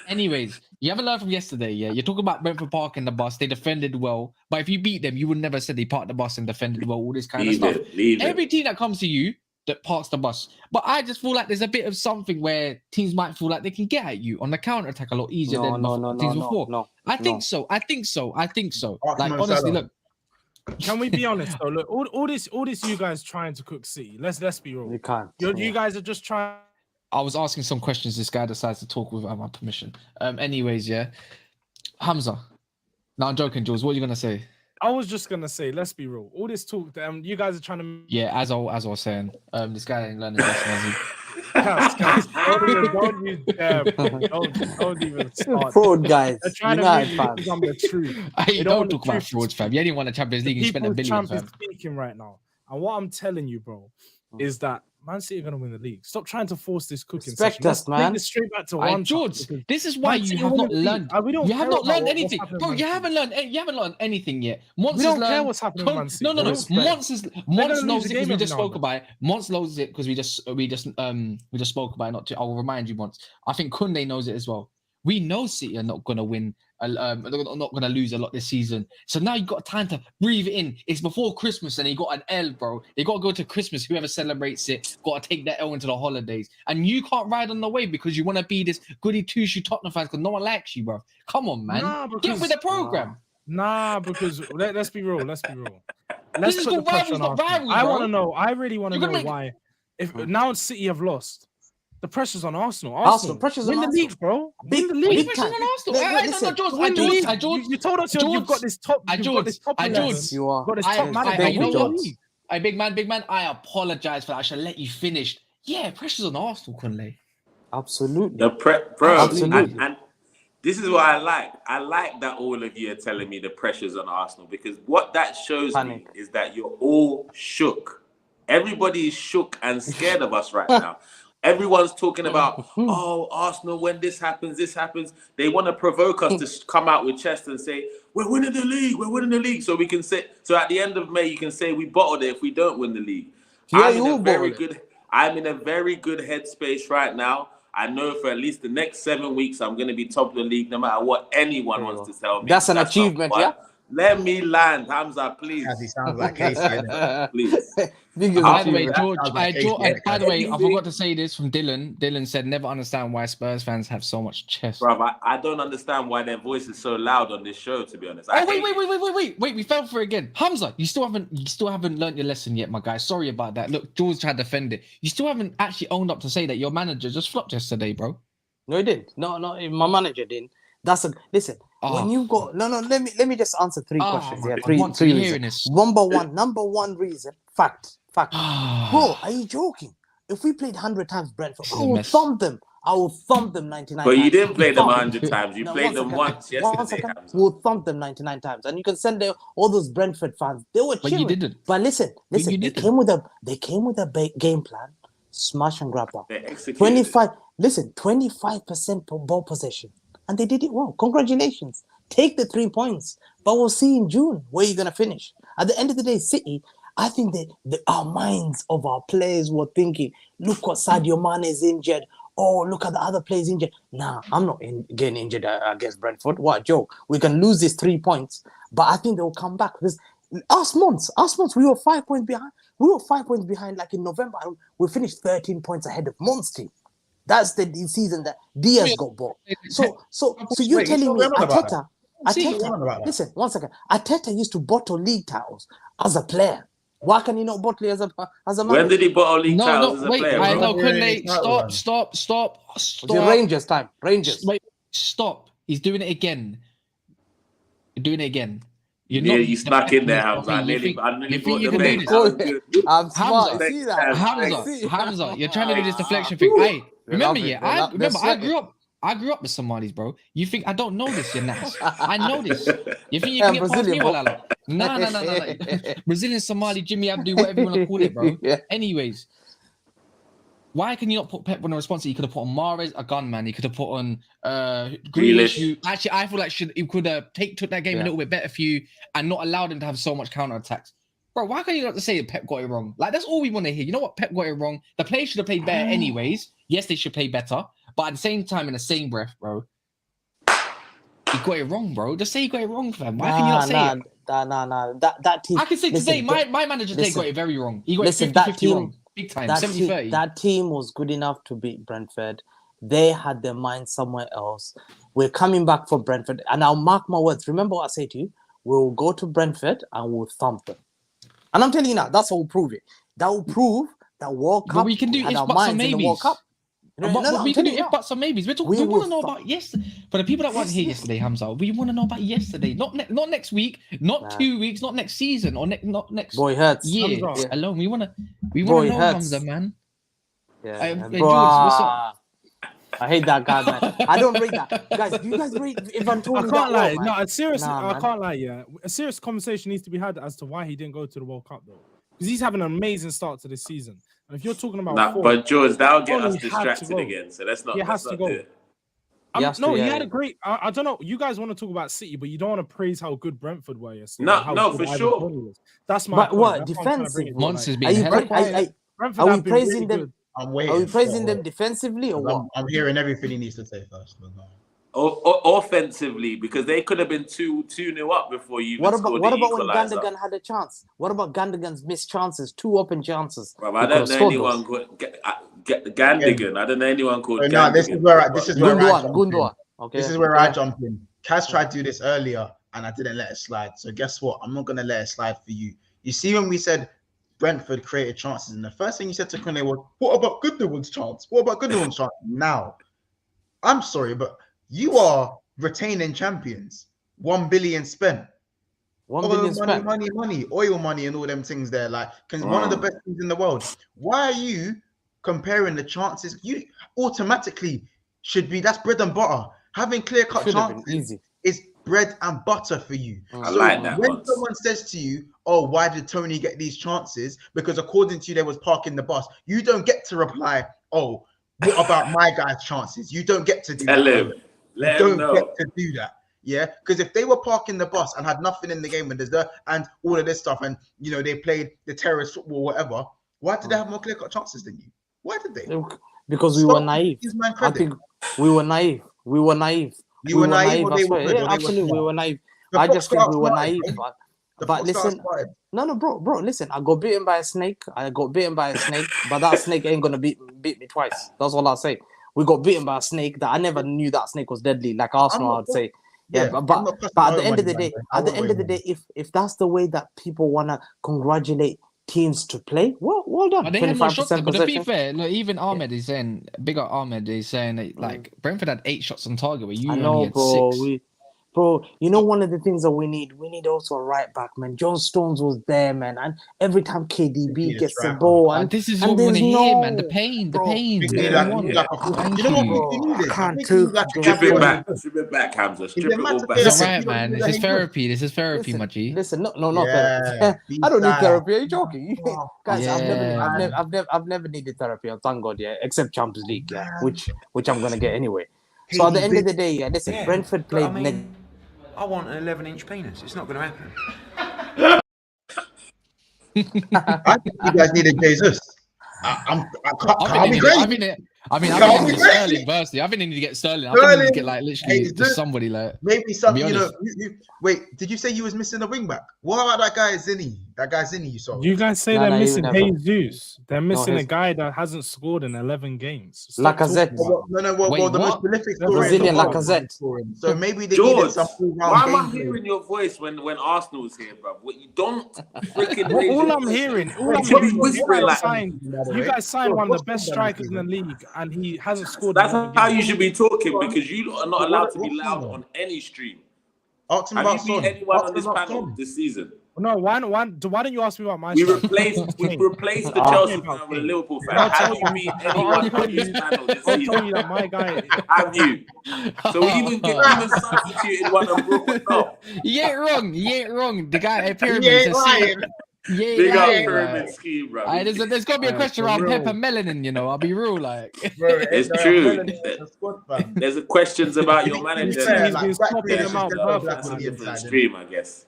Anyways, you haven't learned from yesterday, yeah. You're talking about Brentford parking the bus. They defended well, but if you beat them, you would never said they parked the bus and defended well. All this kind of stuff. Every team that comes to you that parks the bus, but I just feel like there's a bit of something where teams might feel like they can get at you on the counter attack a lot easier than teams before. I think so. Like honestly, look. Can we be honest though? Look, all this you guys trying to cook City. Let's be real. You can't. You guys are just trying. I was asking some questions. This guy decides to talk without my permission. Anyways, yeah. Hamza. No, I'm joking, Jules. What are you gonna say? I was just gonna say, let's be real. All this talk, you guys are trying to. Yeah, as I was saying, this guy ain't learning lessons. Guys, don't even start. Fraud guys. They're trying to become the truth. Hey, don't talk about frauds, fam. You didn't won the Champions League and spent $1 billion, fam. Speaking right now, and what I'm telling you, bro, is that Man City are going to win the league. Stop trying to force this cooking session. Us, man. This straight back to one. George, this is why you have not learned. You have not learned anything, bro. You haven't learned anything yet. Monts we don't care what's happening in Man City. No. Monts knows it because we just spoke about it. Monts knows it because we just spoke about it. Not to. I will remind you, Monts. I think Kunle knows it as well. We know City are not going to win. They're not going to lose a lot this season. So now you got time to breathe it in. It's before Christmas and you got an L, bro. They got to go to Christmas. Whoever celebrates it got to take that L into the holidays. And you can't ride on the way because you want to be this goody two-shoe Tottenham fans because no one likes you, bro. Come on, man. Get with the program. Nah, because let's be real. Let's put the pressure on Arsenal. I want to know. I really want to know why. If now City have lost. The pressure's on Arsenal. Arsenal pressure's win on the Arsenal. league, bro. Big win the league. Pressure's on Arsenal. You told us you've got this top. You are. Got this top manager. You know what? Hey, big man. I apologize for that. I should let you finish. Yeah, pressure's on Arsenal, Kunle. Absolutely. Bro. Absolutely. And this is what I like. I like that all of you are telling me the pressure's on Arsenal because what that shows me is that you're all shook. Everybody is shook and scared of us right now. Everyone's talking about, Arsenal, when this happens. They want to provoke us to come out with chest and say, we're winning the league. So we can say, so at the end of May, you can say we bottled it if we don't win the league. I'm in a very good headspace right now. I know for at least the next 7 weeks, I'm going to be top of the league, no matter what anyone wants to tell me. That's an achievement, yeah? Let me land, Hamza, please. He sounds like Casey. Please. By the way, George, by the way, I forgot to say this from Dylan. Dylan said, never understand why Spurs fans have so much chest. Bro, I don't understand why their voice is so loud on this show, to be honest. Wait, we fell for it again. Hamza, you still haven't learned your lesson yet, my guy. Sorry about that. Look, George tried to defend it. You still haven't actually owned up to say that your manager just flopped yesterday, bro. No, he didn't. No, my manager didn't. Listen. When you go, let me just answer three questions. Yeah, three reasons. Number one reason, fact. Bro, are you joking? if we played 100 times Brentford, I will thump them. I will thump them 99 But times. you didn't play them 100 times. You played them once yesterday. We'll thump them 99 times. And you can send all those Brentford fans. They were cheering. But you didn't. But listen. They came with a game plan. Smash and grab that. 25% for ball possession. And they did it well. Congratulations. Take the 3 points. But we'll see in June where you're going to finish. At the end of the day, City, I think that our minds of our players were thinking, look what Sadio Mane is injured. Oh, look at the other players injured. Nah, I'm not getting injured against Brentford. What a joke. We can lose these 3 points. But I think they'll come back. Because us Monts, we were 5 points behind. We were 5 points behind like in November. And we finished 13 points ahead of Monts team. That's the season that Diaz got bought. So you're telling me Arteta, listen, 1 second. Arteta used to bottle league titles as a player. Why can he not bottle as a manager? When did he bottle league titles as a player? I know, Kunle, stop. The Rangers time. Rangers. Wait, stop. He's doing it again. You're doing it again. You snuck in there, Hamza. I nearly brought the bait. I'm smart. See that? Hamza, you're trying to do this deflection thing. Hey, remember, I grew up with Somalis, bro. You think I don't know this? You're nice. I know this. You think you can get past me? No. Brazilian, Somali, Jimmy Abdu, whatever you want to call it, bro. Yeah. Anyways, why can you not put Pep on a response? He could have put on Mahrez, a gunman. He could have put on Grealish. Who actually I feel like he could have took that game a little bit better for you and not allowed him to have so much counter attacks. Bro, why can't you not say Pep got it wrong? Like, that's all we want to hear. You know what? Pep got it wrong. The players should have played better anyways. Yes, they should play better. But at the same time, in the same breath, bro, he got it wrrong, bro. Just say he got it wrong, fam. Why can you not say it? Nah. That team. I can say today, my manager today got it very wrong. He got it 50-50 wrong. Big time, 70-30. That team was good enough to beat Brentford. They had their mind somewhere else. We're coming back for Brentford. And I'll mark my words. Remember what I say to you? We'll go to Brentford and we'll thump them. And I'm telling you now, that's what will prove it. That will prove that World Cup. But we can do ifs, buts, and maybes. World Cup. We can do ifs, buts, and maybes. We want to know about yesterday. For the people that weren't here yesterday, Hamza, we want to know about yesterday. Not next week, not 2 weeks, not next season, or not next year alone. We want to know, Hamza, man. Yeah, George, what's up? I hate that guy, man. I don't rate that. Guys, do you guys rate Ivan Toney? I can't lie. No, I can't lie, yeah. A serious conversation needs to be had as to why he didn't go to the World Cup, though. Because he's having an amazing start to this season. And if you're talking about but George, that'll get us distracted again. So let's not. He has to go. He had a great. I don't know. You guys want to talk about City, but you don't want to praise how good Brentford were yesterday. No, for sure. That's my point. What defensive? Monts has been. Are we praising them? I'm waiting. Are we praising them defensively or what? I'm hearing everything he needs to say first. Offensively, because they could have been 2-0 up before you. What about when Gundogan had a chance? What about Gundogan's missed chances? 2 open chances. Bro, I don't know anyone called Gundogan. I don't know anyone called Gundogan. No, this is where Gundogan. Okay. This is where I jump in. Kaz tried to do this earlier, and I didn't let it slide. So guess what? I'm not gonna let it slide for you. You see, when we said Brentford created chances, and the first thing you said to Kunle was, "What about Gundogan's chance? What about Gundogan's chance?" Now, I'm sorry, but you are retaining champions. 1 billion spent. 1 billion spent. Money, oil money, and all them things there. Like, one of the best teams in the world. Why are you comparing the chances? You automatically should be. That's bread and butter. Having clear-cut chances is bread and butter for you. I like that. When someone says to you, "Oh, why did Tony get these chances?" Because according to you, they was parking the bus. You don't get to reply, "Oh, what about my guy's chances?" You don't get to do that. Let him know. Get to do that, yeah. Because if they were parking the bus and had nothing in the game and all of this stuff, and they played the Terrace football, whatever, why did they have more clear-cut chances than you? Why did they? Because we were naive. I think we were naive. You were naive. Absolutely, we were naive. I just think we were naive. But listen, no, bro, listen. I got bitten by a snake. But that snake ain't gonna beat me twice. That's all I say. We got bitten by a snake that I never knew that snake was deadly. Like Arsenal, I'd say. Yeah, but at the end of the day, if that's the way that people wanna congratulate teams to play, well done. But they had no shots. But to be fair, even Ahmed is saying, big up Ahmed is saying that, like, Brentford had 8 shots on target, where you only had 6. Bro, you know one of the things that we need also a right back, man. John Stones was there, man, and every time KDB gets the ball, and this is what we want to hear, man. The pain. You can't do. Strip it back, Hamza. Strip it all back. It's alright, man. This is therapy. This is therapy, my G. Listen, not therapy. I don't need therapy. Are you joking? Guys, I've never needed therapy. Thank God, yeah, except Champions League, yeah, which I'm gonna get anyway. So at the end of the day, yeah, listen, Brentford played. I want an 11-inch penis. It's not going to happen. I think you guys need a Jesus. I mean, I need Sterling personally. I think they need to get Sterling. I think they need to get like literally just somebody like maybe something. You know, wait, did you say you was missing a wing back? What about that guy Zinni? That guy Zinni you saw? You guys say they're missing Jesus. They're missing a guy that hasn't scored in 11 games. Lacazette. Well, the most prolific Brazilian Lacazette. So maybe they George, needed some why am I hearing your voice when Arsenal was here, bro? What you don't freaking all I'm hearing is you guys signed one of the best strikers in the league, and he hasn't scored. That's how you should be talking, because you are not allowed to be loud on any stream. Have you beat anyone on this panel this season? No, why don't you ask me about my? We replaced the Chelsea fan with a Liverpool fan. Have you beat anyone on this panel this season? I'll tell you that my guy. Have you? So we even substituted one and broke it up. You ain't wrong. The guy Pyramid said. Big up pyramid scheme, bro. There's got to be a question around Pepper Melanin, you know. I'll be real, like. It's true. There's questions about your manager. He's been swapping them out perfectly. Stream, I guess.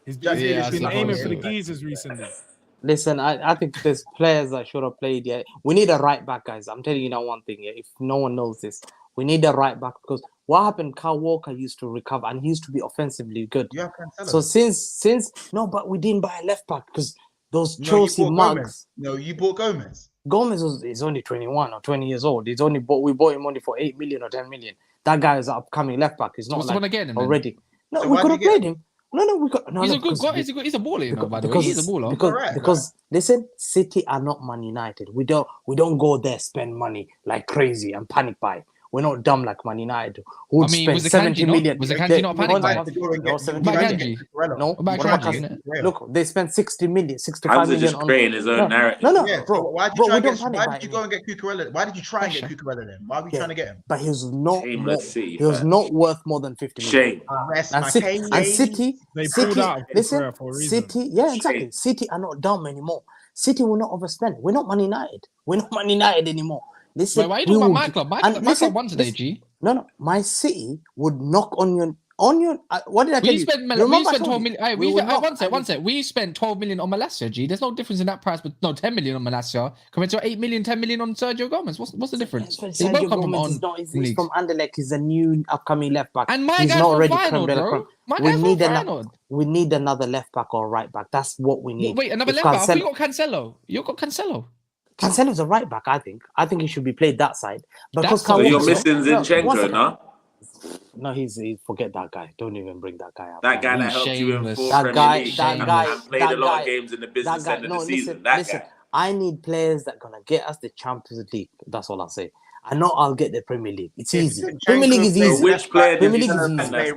He's been aiming for the geezers recently. Listen, I think there's players that should have played. Yeah, we need a right back, guys. I'm telling you now one thing. Yeah, if no one knows this, we need a right back, because what happened? Kyle Walker used to recover and he used to be offensively good. Yeah, so since no, but we didn't buy a left back because those Chelsea mugs. No, you bought Gomez. Gomez is only 21 or 20 years old. We bought him only for 8 million or 10 million. That guy is an upcoming left back. He's not already. No, we could have played him. No, we got. No, he's a good guy. He's a baller, you know. By the way, he's a baller. Because listen, City are not Man United. We don't go there, spend money like crazy and panic buy. We're not dumb like Man United. Who would spend 70 million? Was the Kanji not panic buy? No, 70 million. No, look, they spent 60 million, 65 million. Just creating his own narrative. No, bro. Why did you go and get Cucurella? Why did you try and get Cucurella then? Why were you trying to get him? But he was not worth more than 50 million. Shame. And City, listen, City, yeah, exactly. City are not dumb anymore. City will not overspend. We're not Man United. We're not Man United anymore. Listen, why are you talking about my club? My club won today, G. No. My City would knock on your. What did I tell you? We spent 12 million. One sec. We spent 12 million on Malacia, G. There's no difference in that price, but no, 10 million on Malacia compared to 8 million, 10 million on Sergio Gomez. What's the difference? Sergio Gomez he's from Anderlecht. He's a new upcoming left back. And my guy's from Feyenoord, bro. My guy's from Feyenoord. We need another left back or right back. That's what we need. Wait, another left back? I think you got Cancelo. You got Cancelo. Cancelo's a right back, I think. I think he should be played that side. Because so you're missing Zinchenko, no? No, he's forget that guy. Don't even bring that guy up. That guy that helped you in 4 Premier League and played a lot of games in the business end of the season. Listen, I need players that are gonna get us the Champions League. That's all I'll say. I know I'll get the Premier League. It's easy. Premier League is easy. Which player Premier League is easy.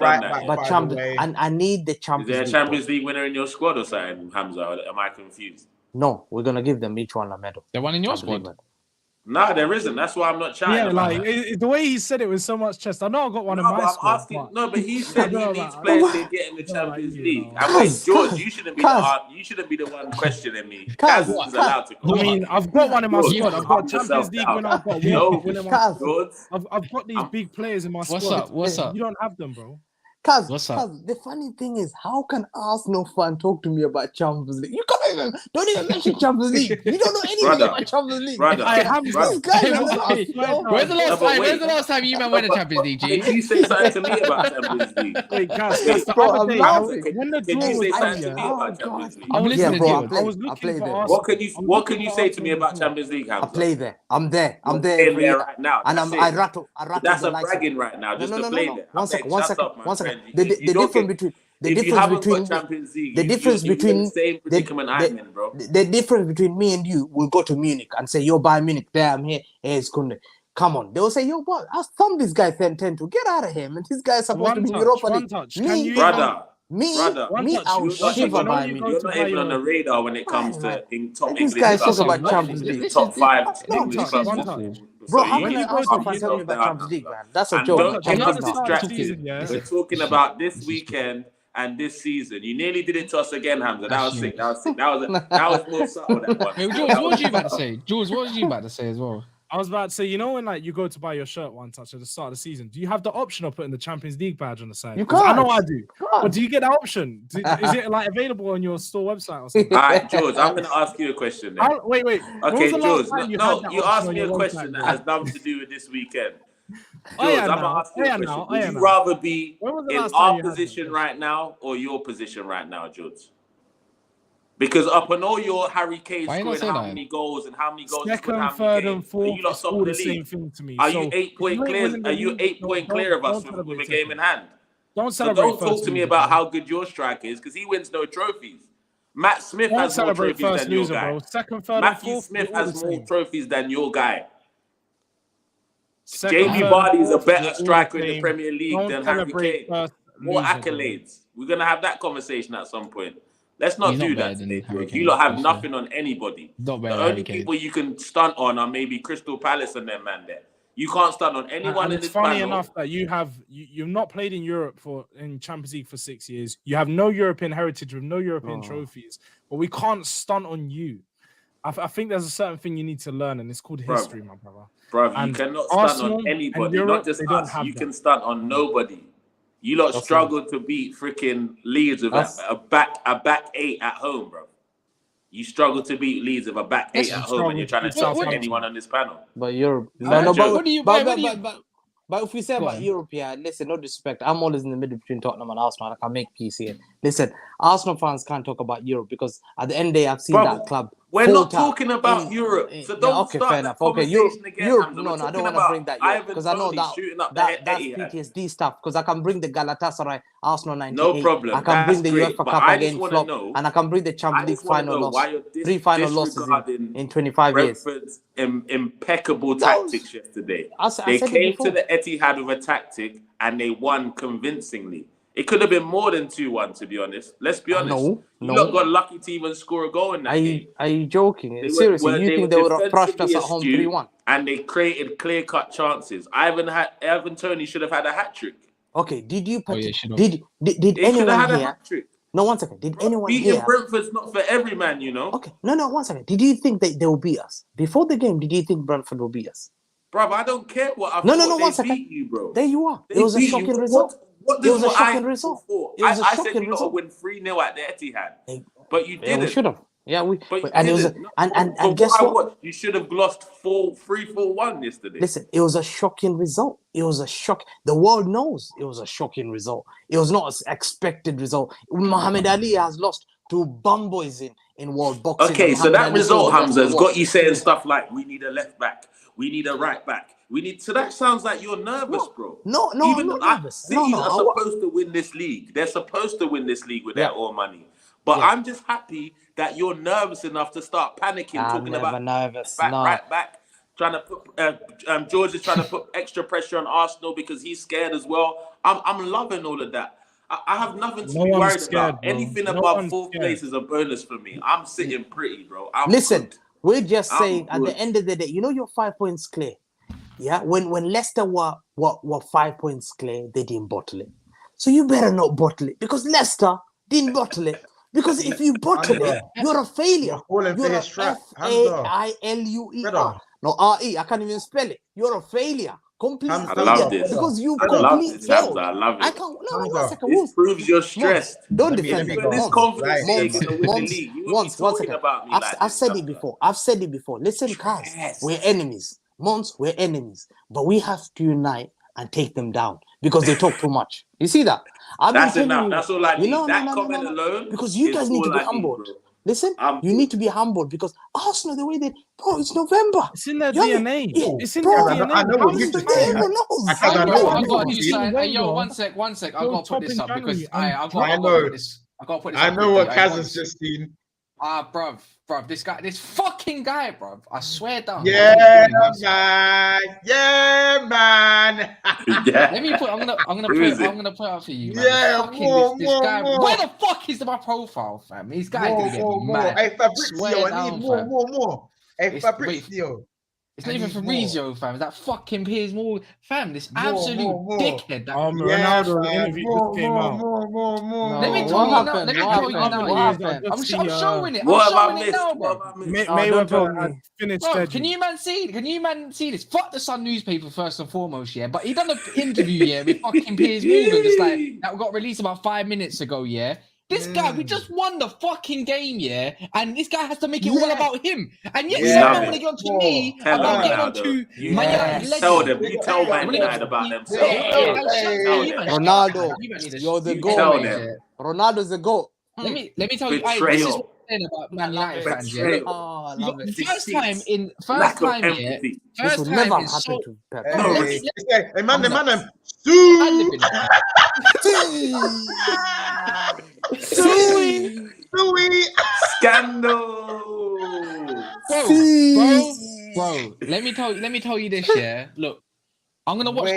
But Champions, and I need the Champions League. Is there a Champions League winner in your squad or something, Hamza? Or am I confused? No, we're gonna give them each one a medal. The one in your squad? No, there isn't. That's why I'm not chatting. Yeah, like the way he said it with so much chest. I know I got one in my squad. But he said he needs players to get in the Champions League. I mean, George, you shouldn't be the one questioning me. Kaz is allowed to. I mean, I've got one in my squad. I've got Champions League winner. I've got these big players in my squad. What's up? You don't have them, bro. Cuz, the funny thing is, how can Arsenal fan talk to me about Champions League? You don't even mention Champions League. You don't know anything about Champions League. When's the last time you man went to Champions League, G? Can you say something to me about Champions League? Wait, guys, I'm listening to you. I was looking for Arsenal. What can you say to me about Champions League, Hamza? I play there. I'm there right now. And I rattle. That's a bragging right now. Just to play there. One second. The difference between me and you will go to Munich and say, you're Bayern Munich, there I'm here, here's Kunle. Come on, they'll say, yo, what? I thumbed this guy 10-10 to get out of him, and this guy is supposed to be Europa League. I will shiver by me. You're not even on the radar when it comes to top English. This guy talks about Champions League. Top 5 English clubs. Bro, how many Arsenal fans tell me about Champions League, man? That's a joke. Don't get us distracted. We're talking about this weekend and this season. You nearly did it to us again, Hamza. That was sick. That was more subtle. That one. Hey, George, what was you about to say? George, what was you about to say as well? I was about to say, you know, when like you go to buy your shirt one touch at the start of the season, do you have the option of putting the Champions League badge on the side? You can't. I know I do. But do you get that option? Is it like available on your store website or something? All right, George, I'm going to ask you a question then. Wait. Okay, George. No, you asked me a question that has nothing to do with this weekend. George, I'm going to ask you a question. Would you rather be in our position right now or your position right now, George? Because up on all your Harry Kane scoring how many goals and how many goals second, third, and fourth, it's all the same thing to me. Are you 8 point clear? Are you 8 point clear of us with a game in hand? Don't celebrate. Don't talk to me about how good your strike is, because he wins no trophies. Matt Smith has more trophies than your guy. Second, third, Matthew Smith has more trophies than your guy. Jamie Vardy is a better striker in the Premier League than Harry Kane. More accolades. We're gonna have that conversation at some point. Let's not do that today, George. You lot have nothing on anybody. The only people you can stunt on are maybe Crystal Palace and them man there. You can't stunt on anyone in this panel. It's funny enough that you've not played in Europe in Champions League for 6 years. You have no European heritage with no European trophies, but we can't stunt on you. I think there's a certain thing you need to learn, and it's called history, my brother. Bro, you cannot stunt on anybody, not just us. You can stunt on nobody. You lot struggled to beat freaking Leeds with a back 8 at home, bro. You struggle to beat Leeds with a back 8 at home, and you're trying to talk to anyone on this panel. But Europe, but if we say about Europe, yeah, listen, no disrespect. I'm always in the middle between Tottenham and Arsenal. I can make peace here. Listen, Arsenal fans can't talk about Europe because at the end of the day, I've seen that club. We're not talking about Europe, so don't start fair enough. Okay, Europe, no, I don't want to bring that Europe because I know that PTSD stuff. Because I can bring the Galatasaray Arsenal 98. No problem. I can bring the UEFA Cup against Flop, and I can bring the Champions League final loss, 3 final losses in 25 years. Brentford's impeccable tactics yesterday. They came to the Etihad with a tactic and they won convincingly. It could have been more than 2-1, to be honest. Let's be honest. No. You lot got lucky to even score a goal in that game. Are you joking? Seriously, you think they would have crushed us at home 3-1? And they created clear-cut chances. Ivan Toney should have had a hat-trick. Okay, did you... Did anyone here... No, one second. Did anyone beating Brentford's not for every man, you know? Okay, no, 1 second. Did you think they will beat us? Before the game, did you think Brentford will beat us? Bro, I don't care what I No, 1 second. Beat you, bro. There you are. It was a shocking result. It was a shocking result. I said you got to win 3-0 at the Etihad, but you didn't. We should have. Yeah, and it was and guess what? You should have lost 3-4-1 yesterday. Listen, it was a shocking result. It was a shock. The world knows it was a shocking result. It was not an expected result. Muhammad Ali has lost to bum boys in world boxing. Okay, so that result, Hamza, has got you saying stuff like, we need a left back, we need a right back. So that sounds like you're nervous, bro. No, I'm not nervous. Cities are supposed to win this league. They're supposed to win this league with their own money. But I'm just happy that you're nervous enough to start panicking, talking about nervous. Right back, trying to put Jords is trying to put extra pressure on Arsenal because he's scared as well. I'm loving all of that. I have nothing to be worried about. Bro. Anything above 4th place is a bonus for me. I'm sitting pretty, bro. Listen, we're just saying at the end of the day, you know you're 5 points clear. Yeah, when Leicester were 5 points clear, they didn't bottle it. So you better not bottle it because Leicester didn't bottle it. Because if you bottle it, you're a failure. You're a failure. No, R-E. I can't even spell it. You're a failure. Complete failure. I love this. Because you complete failed. I love it. I can't. No, 1 second. This proves you're stressed. Don't defend me. This confidence. Once, 1 second. I've said it before. Listen, guys. We're enemies. Monts, we're enemies. But we have to unite and take them down because they talk too much. You see that? That's enough. That's all I need. That comment alone. Because you guys need to be humbled. Listen, you need to be humbled because Arsenal, the way they, bro, it's November. It's in their DNA. It's in their DNA. I know what you're saying. Yo, one sec. I gotta put this up because I know what Kaz has just seen. Bruv, this fucking guy, bruv. I swear down. Yeah, man. Yeah. Let me put. I'm gonna put it out for you, man. Yeah, This guy. Where the fuck is my profile, fam? This guy is gonna get me mad. Hey, Fabrizio, I need more. Hey, Fabrizio. It's not even Fabrizio, fam. It's that fucking Piers more, fam. This absolute dickhead. Ronaldo interview just came out. More. Let me tell you now. Let me tell you now. I'm showing it. What I'm have I showing it missed? now, bro. Mayweather finished. Bro, can you man see this? Fuck the Sun newspaper first and foremost, yeah. But he done an interview, with fucking Piers Morgan, just like that got released about 5 minutes ago, yeah. This guy, we just won the fucking game, yeah, and this guy has to make it all about him. And yet, someone want to get on to me about getting on to Man United. Tell them, you tell Man United about themselves. Ronaldo, you're the goat. Ronaldo's the goat. Let me tell you, this is what I'm saying about Man United fans. Yeah, first time in Hey, man. Scandal. Bro. Let me tell you this, yeah. Look, I'm gonna watch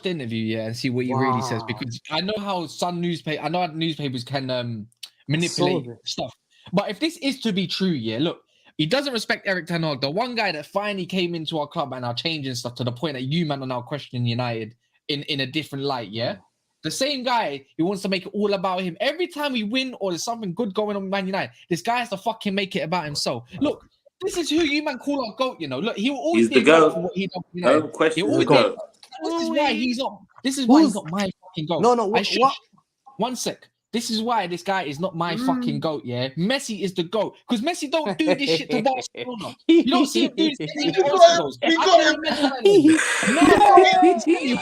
the interview, yeah, and see what he really says, because I know how newspapers can manipulate stuff. But if this is to be true, yeah, look, he doesn't respect Erik ten Hag, the one guy that finally came into our club and are changing stuff to the point that you man are now questioning United in a different light, yeah. The same guy who wants to make it all about him. Every time we win or there's something good going on with Man United, this guy has to fucking make it about himself. Look, this is who you man call our GOAT, you know. Look, he will always be a GOAT for what he does. You know? Don't question the GOAT. This is why he's not. This is why he's not my fucking GOAT. No, what? 1 sec. This is why this guy is not my fucking GOAT, yeah? Messi is the GOAT. Because Messi don't do this shit to Barcelona. You don't see him do this shit to Barcelona. I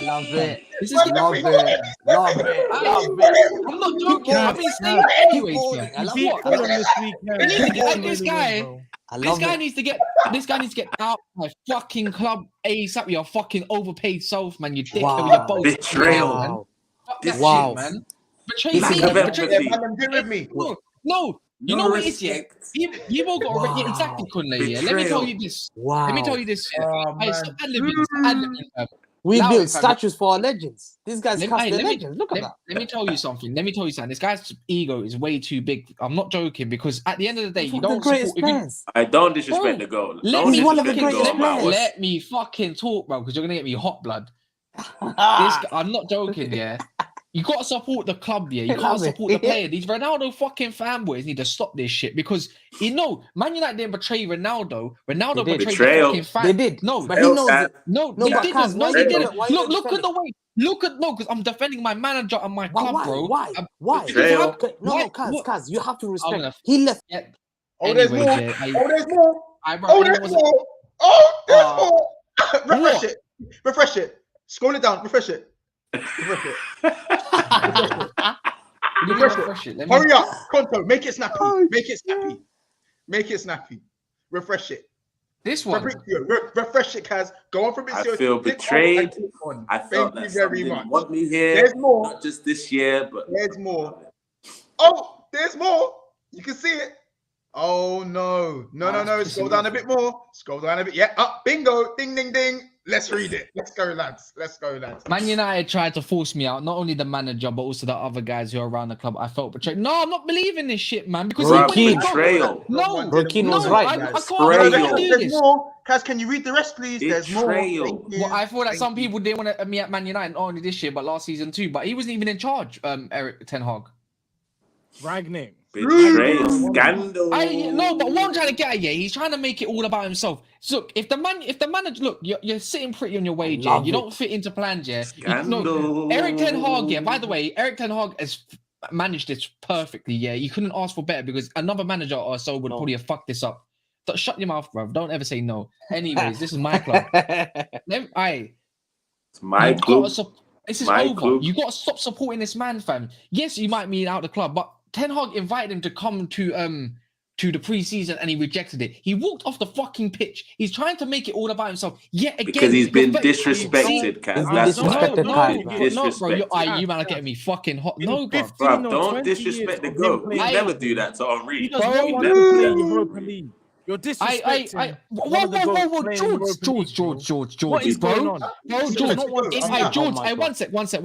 love it. This is love it. I'm not joking. I mean, saying anyway. This guy needs to get out of my fucking club ASAP. You're fucking overpaid self, man. You dickhead with your boat. Betrayal. Wow, man. Betray me. No. You know what it is, yeah? You've all got exactly, Kunle, yeah? Let me tell you this. Wow. Let me tell you this. We build statues for our legends. These guys cast their legends. Look at that. Let me tell you something. This guy's ego is way too big. I'm not joking, because at the end of the day, you don't support. I don't disrespect the goal. Let me fucking talk, bro, because you're gonna get me hot blood. I'm not joking, yeah. You gotta support the club, yeah. You gotta support the player. These Ronaldo fucking fanboys need to stop this shit, because Man United didn't betray Ronaldo. Ronaldo betrayed the fucking fan. They did. No, but he knows it. No, they didn't. No, they didn't. Look at the way. Because I'm defending my manager and my club, bro. Why? No, Kaz, you have to respect. He left. There's more. Refresh it. Scroll it down. Refresh it. Hurry up, Konto. Make it snappy. Make it snappy. Refresh it. This one. Refresh it, Kaz. Go on from I feel betrayed. I felt that very much. Want me here? There's more. Not just this year, but there's more. Oh, there's more. You can see it. Oh no. Scroll down a bit more. Yeah. Up. Bingo. Ding, ding, ding. Let's read it. Let's go, lads. Man United tried to force me out. Not only the manager, but also the other guys who are around the club. I felt betrayed. No, I'm not believing this shit, man. Because betrayal. Rokin was right. I can't do this. More. Kaz, can you read the rest, please? There's more. Well, I thought that some people didn't want me at Man United, not only this year, but last season too. But he wasn't even in charge, Erik ten Hag. Ragnar. Betrayal, scandal. No, but what I'm trying to get at, he's trying to make it all about himself. So look, if the manager, look, you're sitting pretty on your wage, yeah. You don't fit into plans, yeah. Erik ten Hag, yeah. By the way, Erik ten Hag has managed this perfectly, yeah. You couldn't ask for better, because another manager or so would probably have fucked this up. Shut your mouth, bro. Don't ever say no. Anyways, this is my club. It's my club. This is over. Club. You got to stop supporting this man, fam. Yes, you might mean out the club, but Ten Hag invited him to come to to the preseason and he rejected it. He walked off the fucking pitch. He's trying to make it all about himself. Yet again, because he's been disrespected, Kaz. That's bro. You man are getting me fucking hot. No, bro. Don't disrespect the GOAT. We never do that to Henry. He does not want to play Europa League. You're disrespecting. George. What is going on? George, one sec.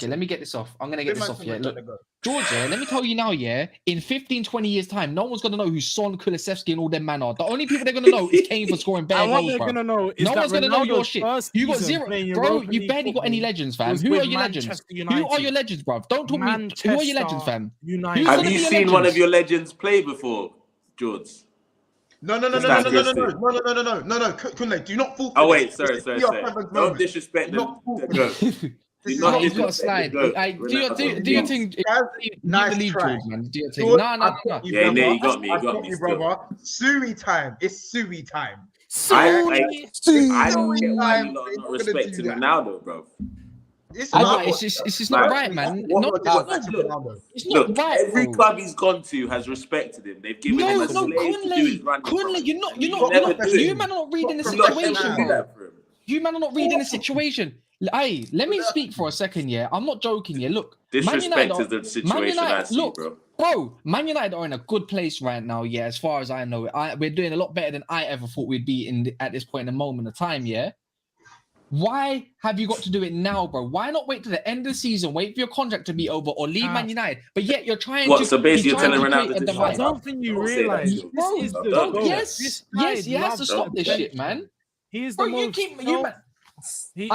Let me get this off. I'm gonna get this off. Yeah, look, George. Let me tell you now. Yeah, in 15, 20 years time, no one's gonna know who Son, Kulusevski, and all them man are. The only people they're gonna know is Kane for scoring bare goals, bro. No one's gonna know your shit. You got zero, bro. You barely got any legends, fam. Who are your legends? Who are your legends, bro? Don't talk me. Who are your legends, fam? Have you seen one of your legends play before, Jords? No. Kunle, do not fall. Oh wait, sorry. Don't disrespect the GOAT. He's got a slide. Do your thing. Nice try, man. Do your thing. No. Yeah, you got me, brother. Sui time. It's Sui time. I don't get why you lot are not respecting Ronaldo, bro. It's just not right, man. It's not right. Every club he's gone to has respected him. They've given him a slave to do his running. Kunle, you man are not reading the situation, bro. You man are not reading the situation. Hey, let me speak for a second, yeah. I'm not joking, yeah. Look, disrespect is the situation I see, bro. Man United are in a good place right now, yeah. As far as I know, we're doing a lot better than I ever thought we'd be at this point in the moment of time, yeah. Why have you got to do it now, bro? Why not wait to the end of the season, wait for your contract to be over, or leave Man United? But yet you're trying to. So basically, you're telling Ronaldo I don't think you realize. Yes, he has to stop this shit, man. He is the most. He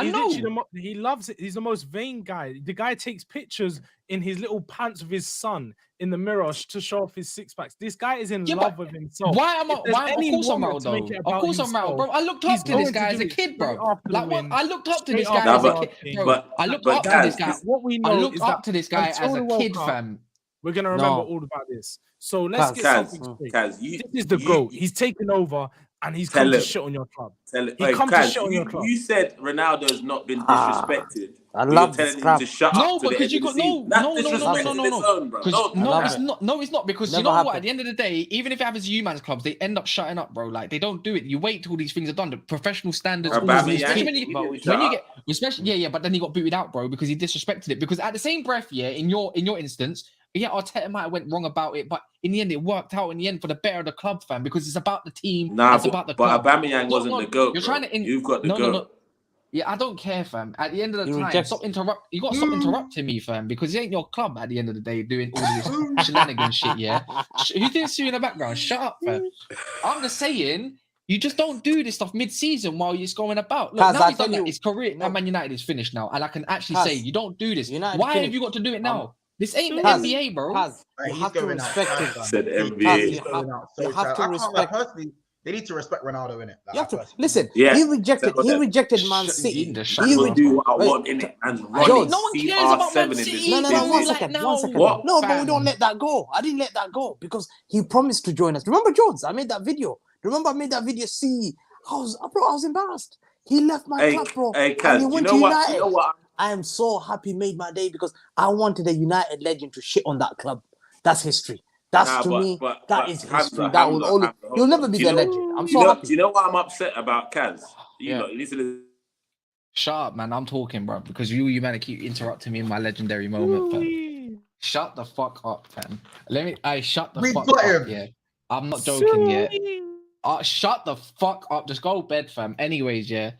loves it. He's the most vain guy. The guy takes pictures in his little pants with his son in the mirror to show off his six packs. This guy is in love with himself. Of course I'm out, bro. I looked up to this guy as a kid, bro. I looked up to this guy as a kid, bro. I looked up to this guy. What we know is that to this guy as a kid, fam. We're gonna remember all about this. So let's get something straight. This is the GOAT. He's taken over. And he's come to shit on your club. You said Ronaldo's not been disrespected. I love this him to shut up. No, because you got no. It's not because you know what? At the end of the day, even if it happens to you man's clubs, they end up shutting up, bro. Like they don't do it. You wait till these things are done. The professional standards, especially when you get, especially but then he got booted out, bro, because he disrespected it. Because at the same breath, in your instance. Yeah, Arteta might have went wrong about it, but in the end, it worked out in the end for the better of the club, fam, because it's about the team. It's about the club. But Aubameyang wasn't the GOAT. You're trying to You've got the GOAT. No. Yeah, I don't care, fam. At the end of the time, you got to stop interrupting me, fam, because it ain't your club at the end of the day doing all this shenanigans shit, yeah? Who did sue in the background? Shut up, fam. I'm just saying, you just don't do this stuff mid-season while you're going about. Look, now he's done that. His career at Man United is finished now, and I can actually say, you don't do this. Why have you got to do it now? This ain't the NBA, bro. You have to respect him. Said NBA. You have to respect. Personally, they need to respect Ronaldo in it. You have to listen. He rejected Man City. He would do what I want in it and run. No one cares about Man City. No, 1 second. What? No, but we don't let that go. I didn't let that go because he promised to join us. Remember, Jords? I made that video. See, I was embarrassed. He left my club, bro. And he went to United. You know what? I am so happy he made my day because I wanted a United legend to shit on that club. That's history. That is history. You'll never be the legend. I'm so happy. Do you know what I'm upset about, Kaz? Listen. Shut up, man. I'm talking, bro, because you man keep interrupting me in my legendary moment, fam. Shut the fuck up, fam. Shut the fuck up. Yeah. I'm not joking, yeah. Shut the fuck up. Just go to bed, fam. Anyways, yeah.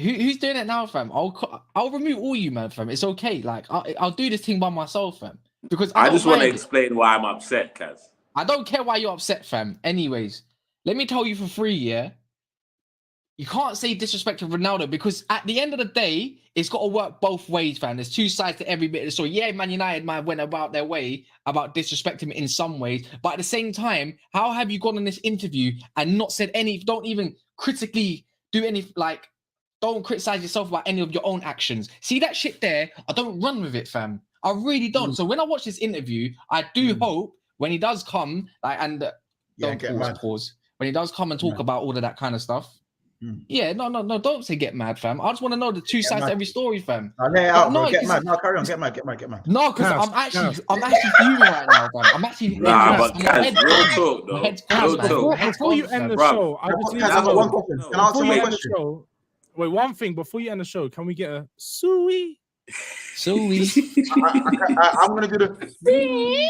Who's doing it now, fam? I'll remove all you, man, fam. It's okay. Like I'll do this thing by myself, fam. Because I just want to explain why I'm upset, Kaz. I don't care why you're upset, fam. Anyways, let me tell you for free, yeah. You can't say disrespect to Ronaldo because at the end of the day, it's got to work both ways, fam. There's two sides to every bit of the story. Yeah, Man United might have went about their way about disrespecting him in some ways, but at the same time, how have you gone on this interview and not said don't even critically do any don't criticize yourself about any of your own actions. See that shit there? I don't run with it, fam. I really don't. So when I watch this interview, I do hope when he does come, pause. When he does come and talk about all of that kind of stuff, Yeah, no, don't say get mad, fam. I just want to know the two sides to every story, fam. I'll lay it out, bro. Get mad. No, carry on. Get mad. No, because I'm actually fuming right now, fam. I'm actually. Nah, but Kaz, real talk, though. Before you end the show, I just need to know one question. Can I answer one question? Wait, one thing before you end the show, can we get a suey? I'm gonna do the.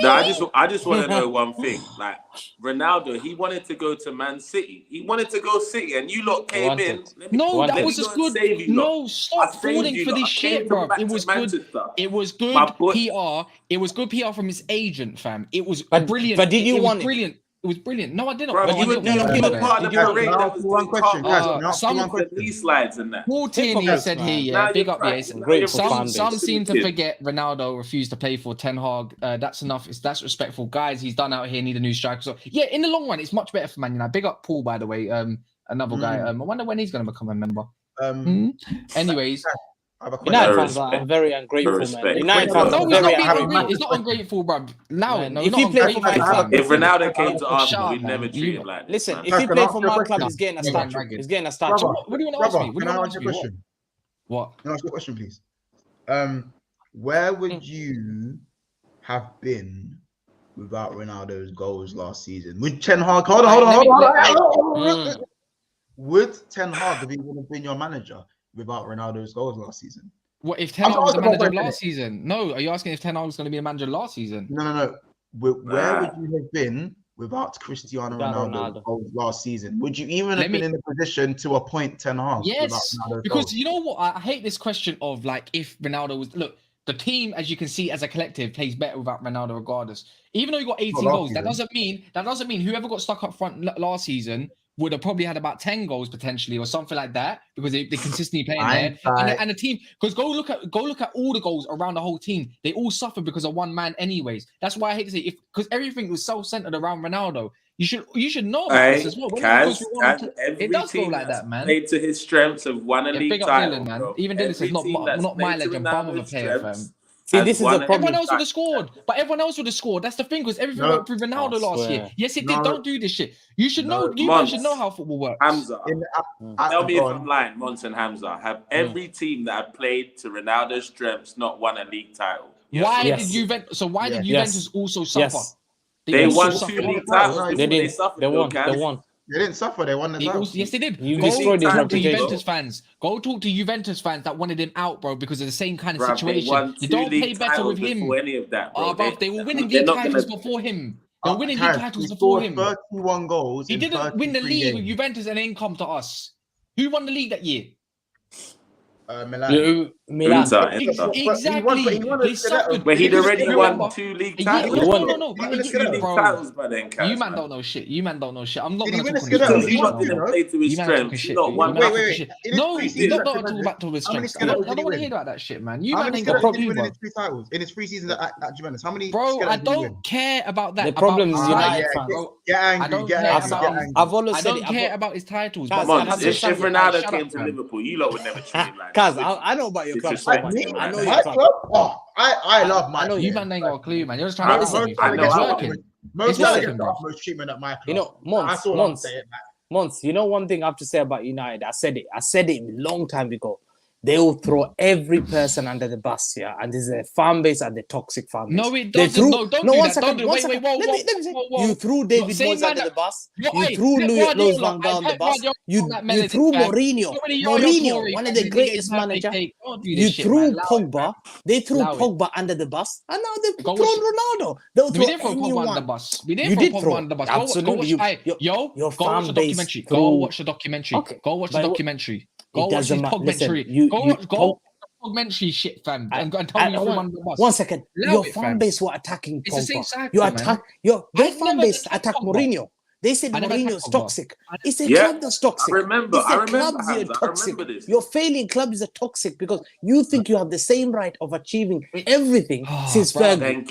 No, I just want to know one thing. Like Ronaldo, he wanted to go to Man City. He wanted to go City, and you lot came in. No, that was just good. No, stop falling for this shit, bro. It was good. It was good PR. It was good PR from his agent, fam. It was brilliant. But did you want it? Brilliant. It was brilliant. No, I didn't. Bro, you were part of the parade that was one question. Some police slides in that. Paul Tierney said here, yeah, big up here. Some seem to forget Ronaldo refused to play for Ten Hag. That's enough. That's respectful, guys. He's done out here. Need a new striker. So yeah, in the long run, it's much better for Man United. Big up Paul, by the way. Another guy. I wonder when he's going to become a member. Anyways. United fans are very ungrateful, man. United fans are very ungrateful. It's not ungrateful, bro. Now, if he played for my club, if Ronaldo came to Arsenal, we'd never treat him like this. Listen, if he played for my club, he's getting a statue. He's getting a statue. What do you want to ask me? Can I ask you a question? What? Can I ask you a question, please? Where would you have been without Ronaldo's goals last season? Would Ten Hag? Hold on. Would Ten Hag have been your manager without Ronaldo's goals last season? What if Ten Hag was the manager last season? No, are you asking if Ten Hag was going to be a manager last season? No. Where would you have been without Cristiano Ronaldo's goals last season? Would you even have been in the position to appoint Ten Hag? Yes, because you know what? I hate this question of like if Ronaldo was the team, as you can see, as a collective, plays better without Ronaldo regardless. Even though he got 18 goals, that doesn't mean whoever got stuck up front last season would have probably had about 10 goals potentially or something like that because they consistently playing there. And the team, because go look at all the goals around the whole team. They all suffer because of one man anyways. That's why I hate to say because everything was self-centered around Ronaldo. You should know about this as well. It does go like that, man. Played to his strengths of won a league title, Dylan, man. Bro. Even Dylan says not my legend, bum of a player, fam. See, this is the problem. Everyone else would have scored, but everyone else would have scored. That's the thing, because everything went through Ronaldo last year. Yes, it did. Don't do this shit. You should know. You guys should know how football works. Hamza, tell me if I'm lying. Monts and Hamza, have every team that had played to Ronaldo's strengths not won a league title? Why did Juventus? So why did Juventus also suffer? They won 2 league titles. They won. They didn't suffer. They won the title. Yes, they did. You destroyed his reputation. Juventus fans. Go talk to Juventus fans that wanted him out, bro, because of the same kind of situation. They don't play better with him. Any of that, bro. Bro, they were winning league titles before him. They were winning league titles before him. 31 goals. He didn't win the league with Juventus and then come to us. Who won the league that year? Milan. Exactly. But he'd already won 2 league titles. No. You man don't know shit. I'm not going to talk about his strengths. No, don't talk about his strengths. I don't want to hear about that shit, man. You man ain't got a clue. In his 3 seasons at Juventus, how many? Bro, I don't care about that. The problem is United fans. Get angry. I've always said I don't care about his titles. If Ronaldo came to Liverpool, you lot would never treat him like Kaz, I know about your club so much. I know your club. Oh, I love my. You man ain't got a clue, man. You're just trying to listen. It's working. Most treatment at my club. You know, Monts. You know one thing I have to say about United. I said it a long time ago. They will throw every person under the bus here, and this is a fan base and the toxic fan base. No, it doesn't. Don't do that. Wait, whoa. You threw David Moyes under the bus. You threw Louis van Gaal under the bus. You threw Mourinho, one of the greatest managers. You threw Pogba. They threw Pogba under the bus, and now they've thrown Ronaldo. They'll throw anyone under the bus. We didn't throw Pogba under the bus. Absolutely. Your fan base. Go watch the documentary. Go watch the documentary. Go watch his documentary. Go documentary shit, fam. And tell me who won the bus. 1 second. Your fan base were attacking Pogba. It's the same cycle, Their fan base attacked Mourinho. They said Mourinho is toxic. It's a club that's toxic. I remember this. Your failing club is a toxic because you think you have the same right of achieving everything since Fergie.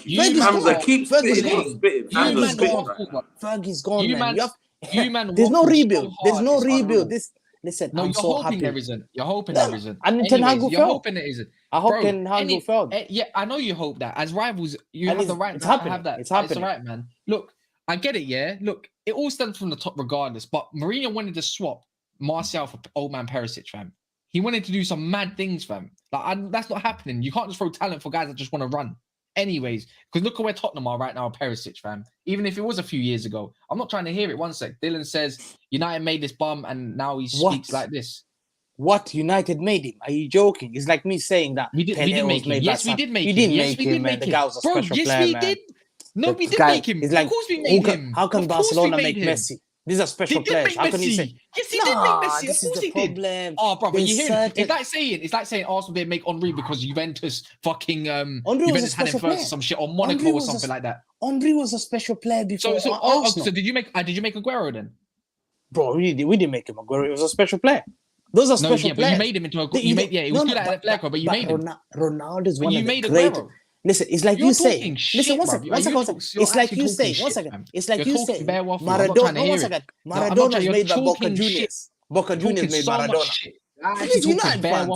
Fergie's gone, man. There's no rebuild. Listen, no, you're hoping there isn't. You're hoping there isn't. And Ten Hag will fail. Hoping there isn't. I hope Ten Hag will fail. Yeah, I know you hope that. As rivals, you have the right to have that. It's happening. It's all right, man. Look, I get it, yeah? Look, it all stems from the top regardless, but Mourinho wanted to swap Martial for old man Perisic, fam. He wanted to do some mad things, fam. Like, that's not happening. You can't just throw talent for guys that just want to run. Anyways, because look at where Tottenham are right now, Perisic, fam. Even if it was a few years ago. I'm not trying to hear it. One sec. Dylan says, United made this bum and now he speaks like this. What? United made him? Are you joking? It's like me saying that. We did make him. Yes, we did make him. You didn't make him, man. The guy was a special player, man. Yes, we did. No, we did make him. Of course we made him. How can Barcelona make Messi? These are special players. How can you say? Yes, he did make Messi. This is the problem. Oh, brother, you hear it? It's like saying Arsenal didn't make Henry because Juventus fucking Juventus had him first or some shit, or Monaco or something like that. Henry was a special player before. So did you make Aguero then? Bro, we didn't make him Aguero. He was a special player. Those are special players. But you made him into a. He was good at player, but you made him. Ronaldo's one of the great. Listen, it's like you say. Listen, one second. It's like you say. One second. It's like you say. Maradona. One second. Maradona is made by Boca Juniors. Boca Juniors made Maradona. He's United fans.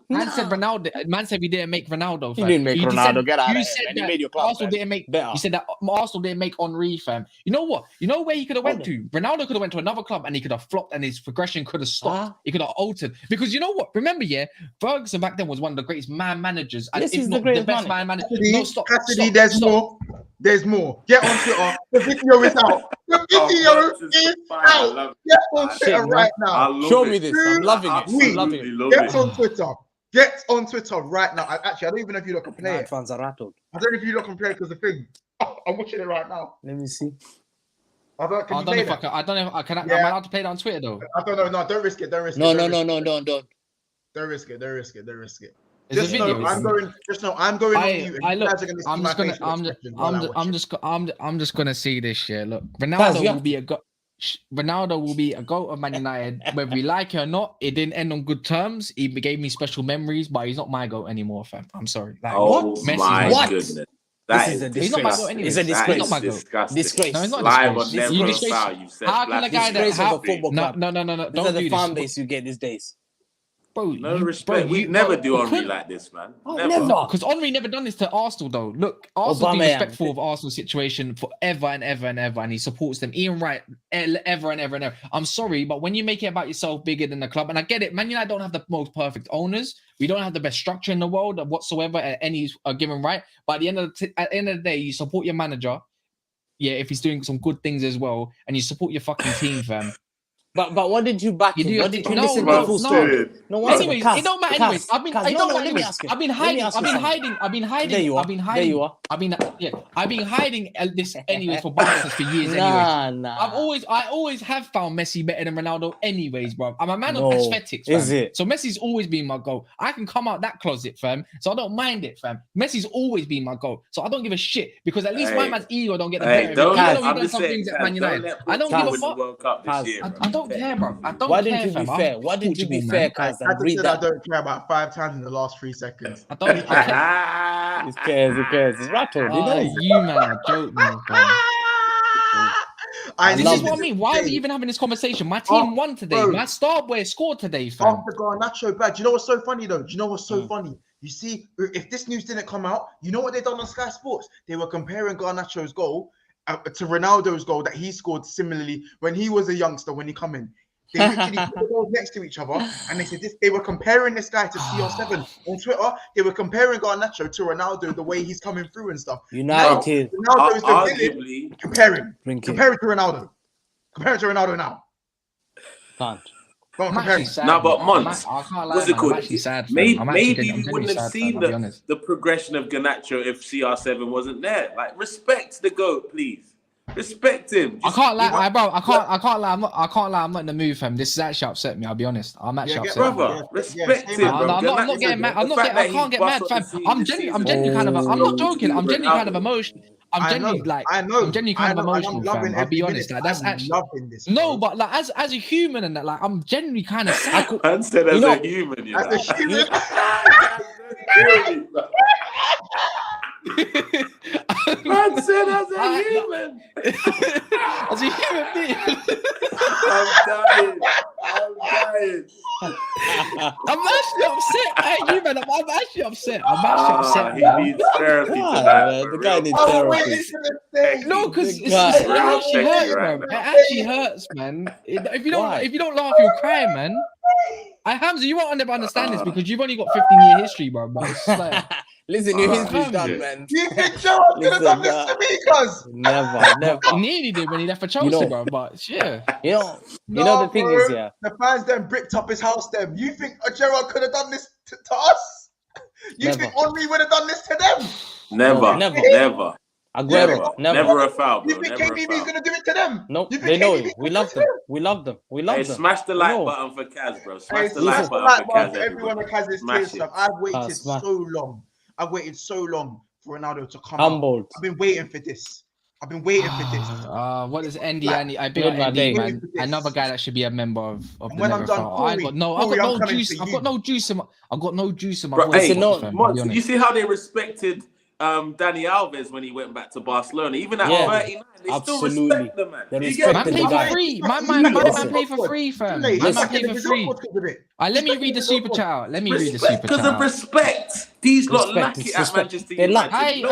Man said Ronaldo. Man said we didn't make Ronaldo. Fam. You didn't make Ronaldo. Get out of here. You made your club. Arsenal didn't make. You said that Arsenal didn't make Henry, fam. You know what? You know where he could have went to? Ronaldo could have went to another club and he could have flopped and his progression could have stopped. He could have altered because you know what? Remember, Ferguson back then was one of the greatest managers, and if not the best man manager. No, stop. There's more. There's more. Get on Twitter. The video is out. The video is out. Get on Twitter right now. Show me this. I'm loving it. Get on Twitter. Get on Twitter right now. I don't even know if you look can play it. Fans are rattled. I don't know if you look can play it because the thing. I'm watching it right now. Let me see. I don't know if I can. Am I allowed to play that on Twitter though? I don't know. No, don't risk it. Don't risk it. No. Don't risk it. Don't risk it. Just know I'm going. Just know I'm going on you. I'm just gonna see this shit. Look, Ronaldo will be a goat of Man United, whether we like it or not. It didn't end on good terms. He gave me special memories, but he's not my goat anymore, fam. I'm sorry. Like, my goodness. This is a disgrace. He's not my goat anyway. It's a disgrace. He's not my goat. Disgrace. No, it's not live disgrace. on disgrace. How can a guy that have a football club? No. These are the fan base you get these days. Bro, no respect. We never do Henry like this, man. Never. Because Henry never done this to Arsenal, though. Look, Arsenal be respectful of Arsenal's situation forever and ever and ever, and he supports them. Ian Wright, ever and ever and ever. I'm sorry, but when you make it about yourself bigger than the club, and I get it, Man United don't have the most perfect owners. We don't have the best structure in the world whatsoever at any given right. But at the end of the day, you support your manager. Yeah, if he's doing some good things as well, and you support your fucking team, fam. But what did you back him? What did you listen to the full story? No, anyways, it don't matter. Anyways, I've been hiding. There you are. I've been hiding this anyways for Barca for years. I always have found Messi better than Ronaldo. Anyways, bro, I'm a man of aesthetics. Fam. Is it? So Messi's always been my goal. I can come out that closet, fam. So I don't mind it, fam. Messi's always been my goal. So I don't give a shit because at least my man's ego don't get the better of me. Even though he done some things at Man United, I don't give a fuck. I don't care, bro. Why didn't you be fair? Why didn't you be fair, guys? I don't care about 5 times in the last 3 seconds. I don't care. He cares. It's rattled. You man are joking, this is what I mean. Why are we even having this conversation? My team won today. My star boy scored today, fam. After Garnacho bad. Do you know what's so funny though? Do you know what's so funny? You see, if this news didn't come out, you know what they done on Sky Sports? They were comparing Garnacho's goal to Ronaldo's goal that he scored similarly when he was a youngster when he come in. They literally put the goals next to each other, and they said this. They were comparing this guy to CR7 on Twitter. They were comparing Garnacho to Ronaldo, the way he's coming through and stuff. United, Ronaldo is the villain. Compare him to Ronaldo. Compare it to Ronaldo now. Can't. No, but Monts, what's it called? Maybe we wouldn't have seen the progression of Garnacho if CR7 wasn't there. Like, respect the GOAT, please. Respect him. I can't lie, bro. I can't lie. I'm not in the mood, fam. This has actually upset me. I'll be honest. I'm actually upset. Brother, respect him. I'm not getting mad. I can't get mad, fam. I'm genuinely kind of. I'm not joking. I'm genuinely kind of emotional. I'm genuinely kind of emotional, fam. I'll be honest. Like, that's actually no, but like as a human and that, like I'm genuinely kind of sad. Man said as a human, you know. As a human. Man said as a human. As a human being. I'm dying. I'm actually upset. Hey, you man, I'm actually upset. I'm actually upset. He needs therapy tonight. The guy needs therapy. No, because it actually hurts, bro. It actually hurts, man. If you don't laugh, you'll cry, man. Hamza, you won't understand this because you've only got 15-year history, bro. But it's like, listen, your history's done, man. You think Gerrard could have done this to me, cuz? Never. he nearly did when he left for Chelsea, bro. But yeah, you know the thing is, the fans then bricked up his house. Them, you think Gerrard could have done this to us? You think Henry would have done this to them? Never. Aguero, never a foul, bro. You think KDB's gonna do it to them? No, they know it. We love them. Hey, smash the like button for Kaz, bro. Smash the like button for Kaz. Everyone that has this tear stuff. I've waited so long. I've waited so long for Ronaldo to come out. I've been waiting for this. What is Andy? I big up Andy, man. Another guy that should be a member of the Liverpool. I've got no juice. I've got no juice in my voice. Hey, Monts, you see how they respected Dani Alves when he went back to Barcelona? Even at 39, they still respect the man. Man play for free. Man play for free, fam. Man play for free. Let me read the super chat out. Because of respect. These lot lack it at Manchester United.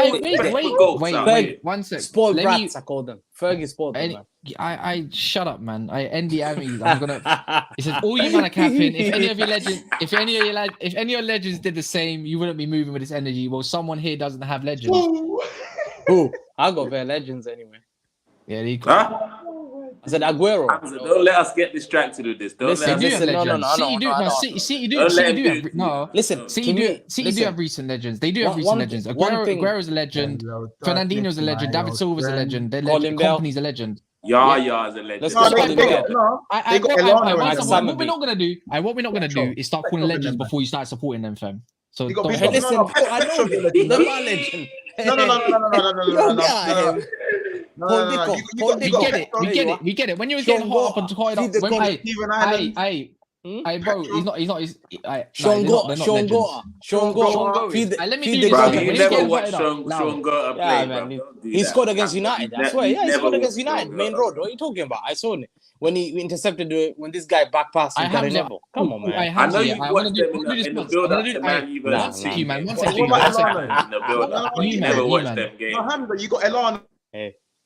Wait. 1 sec. Spoiled brats, I call them. Fergie spoiled them, man. I shut up, man. I'm gonna. It says all you man are capping. If any of your legends did the same, you wouldn't be moving with this energy. Well, someone here doesn't have legends. Who? I got their legends anyway. Yeah, they I said Aguero. Hamza, don't let us get distracted with this. Listen, City do have recent legends. They do have recent legends. Aguero's a legend. Fernandinho's a legend. David Silva's a legend. Company's a legend. Yahya's a legend. What we're not gonna do is start calling legends before you start supporting them, fam. So listen, I know they're my legend. No. We get it. When you was getting hot up and tied up, bro, he's not. Sean Gota. Let me do this. You never watched Sean Gota play, man. He scored against United. I swear, he scored against United. Main road. What are you talking about? I saw it when he intercepted when this guy back passed. Come on, man. I know you watched them in the build-up to Man U versus City. One second. You never watched them games. You got Elano.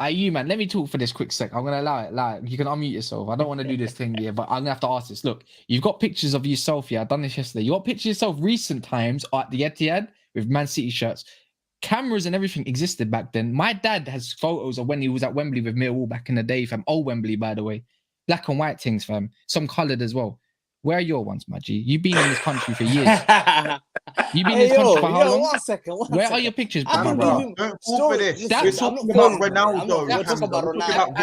You man, let me talk for this quick sec. I'm gonna allow it. You can unmute yourself. I don't want to do this thing here, but I'm gonna have to ask this. Look, you've got pictures of yourself here. I've done this yesterday. You got pictures of yourself recent times at the Etihad with Man City shirts. Cameras and everything existed back then. My dad has photos of when he was at Wembley with Millwall back in the day, fam. Old Wembley, by the way. Black and white things, fam. Some coloured as well. Where are your ones, my G? You've been in this country for years. You've been in this country for how long? 1 second. Where are your pictures, bro? Don't fall for this. We're talking about Ronaldo. We're talking about Ronaldo.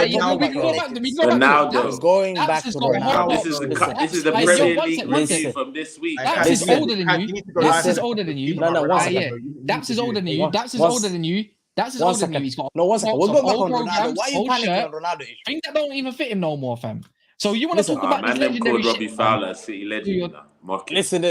Ronaldo. Going back to Ronaldo. This is the Premier League review from this week. Daps is older than you. Daps is older than you. No, Daps is older than you. Daps is older than you. That's his older than you. He's got 1 second. We'll go back on Ronaldo. Why are you panicking on Ronaldo? Things that don't even fit him no more, fam. So you want to talk about this legendary Robbie Fowler, City legend. Listen,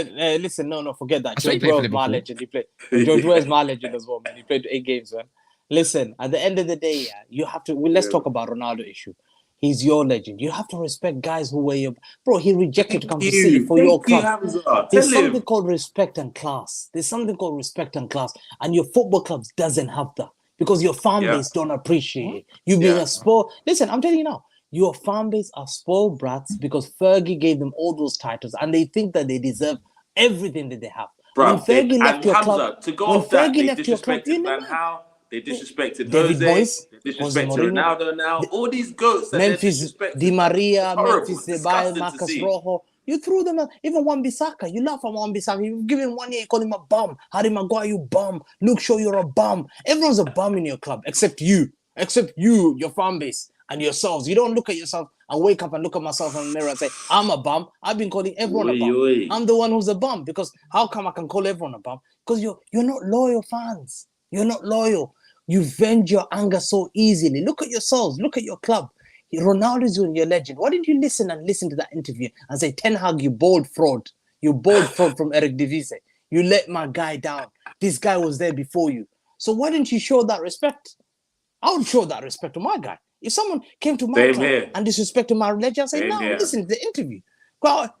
no, forget that. George Weah's my legend. He played. George Weah's my legend as well, man. He played 8 games, man. Listen, at the end of the day, you have to. Let's talk about Ronaldo issue. He's your legend. You have to respect guys who were your bro. He rejected to come to City for your club. There's something called respect and class. And your football clubs doesn't have that because your fan base don't appreciate it. You've been a sport. Listen, I'm telling you now. Your fan base are spoiled brats because Fergie gave them all those titles and they think that they deserve everything that they have. Bro, when Fergie left your club, to go off that, they disrespected Van Gaal, they disrespected Jose, they disrespected Ronaldo now. All these goats that Memphis, Di Maria, Memphis Depay, Marcus Rojo. You threw them out. Even Wan-Bissaka. You laugh at Wan-Bissaka. You've given 1 year, you call him a bum. Harry Maguire, you bum. Luke Shaw, you're a bum. Everyone's a bum in your club except you, your fan base. And yourselves, you don't look at yourself and wake up and look at myself in the mirror and say, I'm a bum. I've been calling everyone a bum. I'm the one who's a bum because how come I can call everyone a bum? Because you're not loyal fans. You're not loyal. You vent your anger so easily. Look at yourselves. Look at your club. Ronaldo's your legend. Why didn't you listen to that interview and say, Ten Hag, you bold fraud. You bold fraud from Eric Divise. You let my guy down. This guy was there before you. So why didn't you show that respect? I would show that respect to my guy. If someone came to my club and disrespected my legend, I'd say, listen to the interview.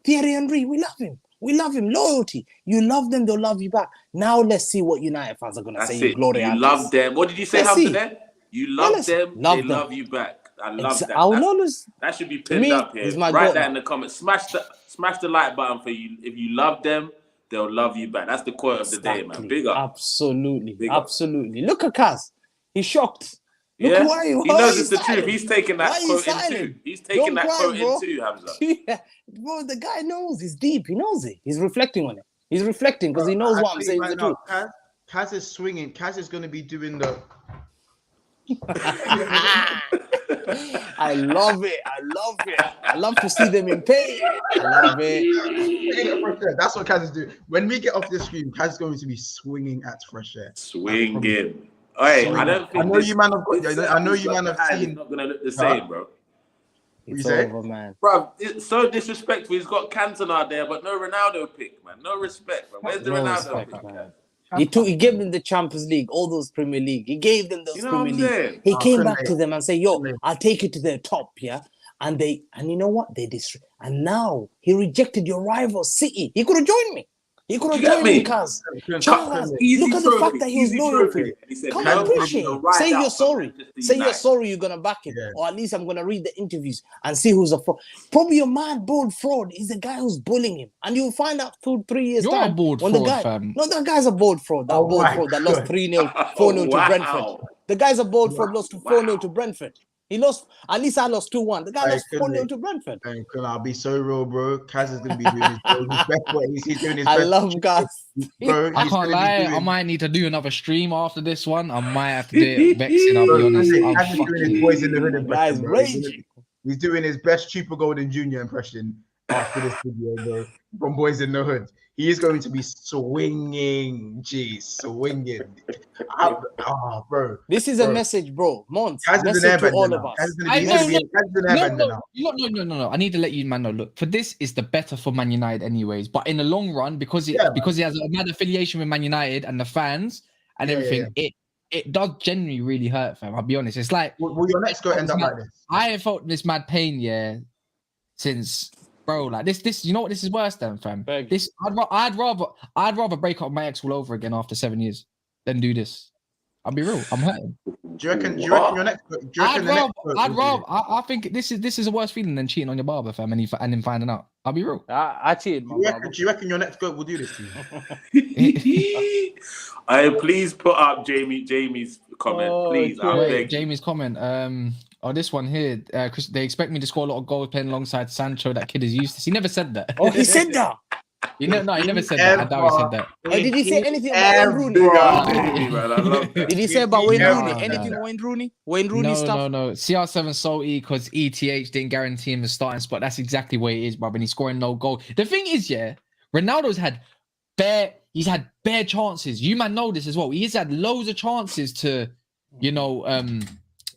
Thierry Henry, we love him. We love him. Loyalty. You love them, they'll love you back. Now let's see what United fans are gonna say. You love them. What did you say, Hamza? There? You love them. They love you back. I love that. I will always. That should be pinned up here. Write that in the comments. Smash the like button for you. If you love them, they'll love you back. That's the quote of the day, man. Big up. Absolutely. Absolutely. Look at Kaz. He's shocked. Look, yeah, he knows it's the truth. He's taking that quote in too. He's taking that quote in too, Hamza. Yeah. Bro, the guy knows. He's deep. He knows it. He's reflecting on it. He's reflecting because he knows what I'm saying is the truth. Kaz is swinging. Kaz is going to be doing the... I love it. I love it. I love to see them in pain. I love it. That's what Kaz is doing. When we get off the screen, Kaz is going to be swinging at fresh air. Swinging. Hey, I don't think I know you man have seen. It's not gonna look the same, bro. It's over, man. Bro, it's so disrespectful. He's got Cantona there, but no Ronaldo pick, man. No respect, bro. Where's the Ronaldo pick, man? He gave them the Champions League, all those Premier League. He gave them those Premier League. He came back to them and said, "Yo, I'll take you to the top, yeah." And you know what? And now he rejected your rival City. He could have joined me. He could have joined me, Kaz. Look at the fact that he was loyal for you. Come on, appreciate it. Say you're sorry. Say you're sorry you're going to back him. Or at least I'm going to read the interviews and see who's a fraud. Probably your man, bold fraud, is the guy who's bullying him. And you'll find out 2-3 years you're time. A bold fraud, fam. No, that guy's a bold fraud. That bold fraud that lost 3-0, 4-0 to Brentford. The guy's a bold fraud, lost 4-0 to Brentford. He lost, at least I lost 2-1. The guy lost 4-0 to Brentford. And I'll be so real, bro. Kaz is going to be doing his best. He's doing his best. I love Kaz. Bro, I can't lie. I might need to do another stream after this one. I might have to do it vexing, I'll be honest. Kaz is doing his Boys in the Hood Guy's impression. raging. He's doing his best Chupa Golden Jr. impression after this video, bro. From Boys in the Hood. He is going to be swinging. Jeez, swinging. Bro. This is a message, bro. Monts, message to all of us. No. I need to let you, man, know. Look, for this is the better for Man United anyways. But in the long run, because he has a mad affiliation with Man United and the fans and everything, it does genuinely really hurt, fam. I'll be honest. It's like... Will your next go end up like this? I have felt this mad pain, since... Bro, like this, you know what? This is worse than, fam. This, I'd rather break up my ex all over again after 7 years than do this. I'll be real. I'm hurting. Do you reckon your next? I think this is a worse feeling than cheating on your barber, fam, and then finding out. I'll be real. I cheated. Do you reckon your next goat will do this to you? Please put up Jamie's comment, please. Jamie's comment. This one here. They expect me to score a lot of goals playing alongside Sancho. That kid is useless. He never said that. Oh, he said that. He never said that. I doubt he said that. Did he say anything about Wayne Rooney? Did he say about Wayne Rooney? Anything Wayne Rooney? Wayne Rooney stuff? No. CR7 salty because ETH didn't guarantee him the starting spot. That's exactly what it is, bro. And he's scoring no goal. The thing is, Ronaldo's had bare chances. You man know this as well. He's had loads of chances to,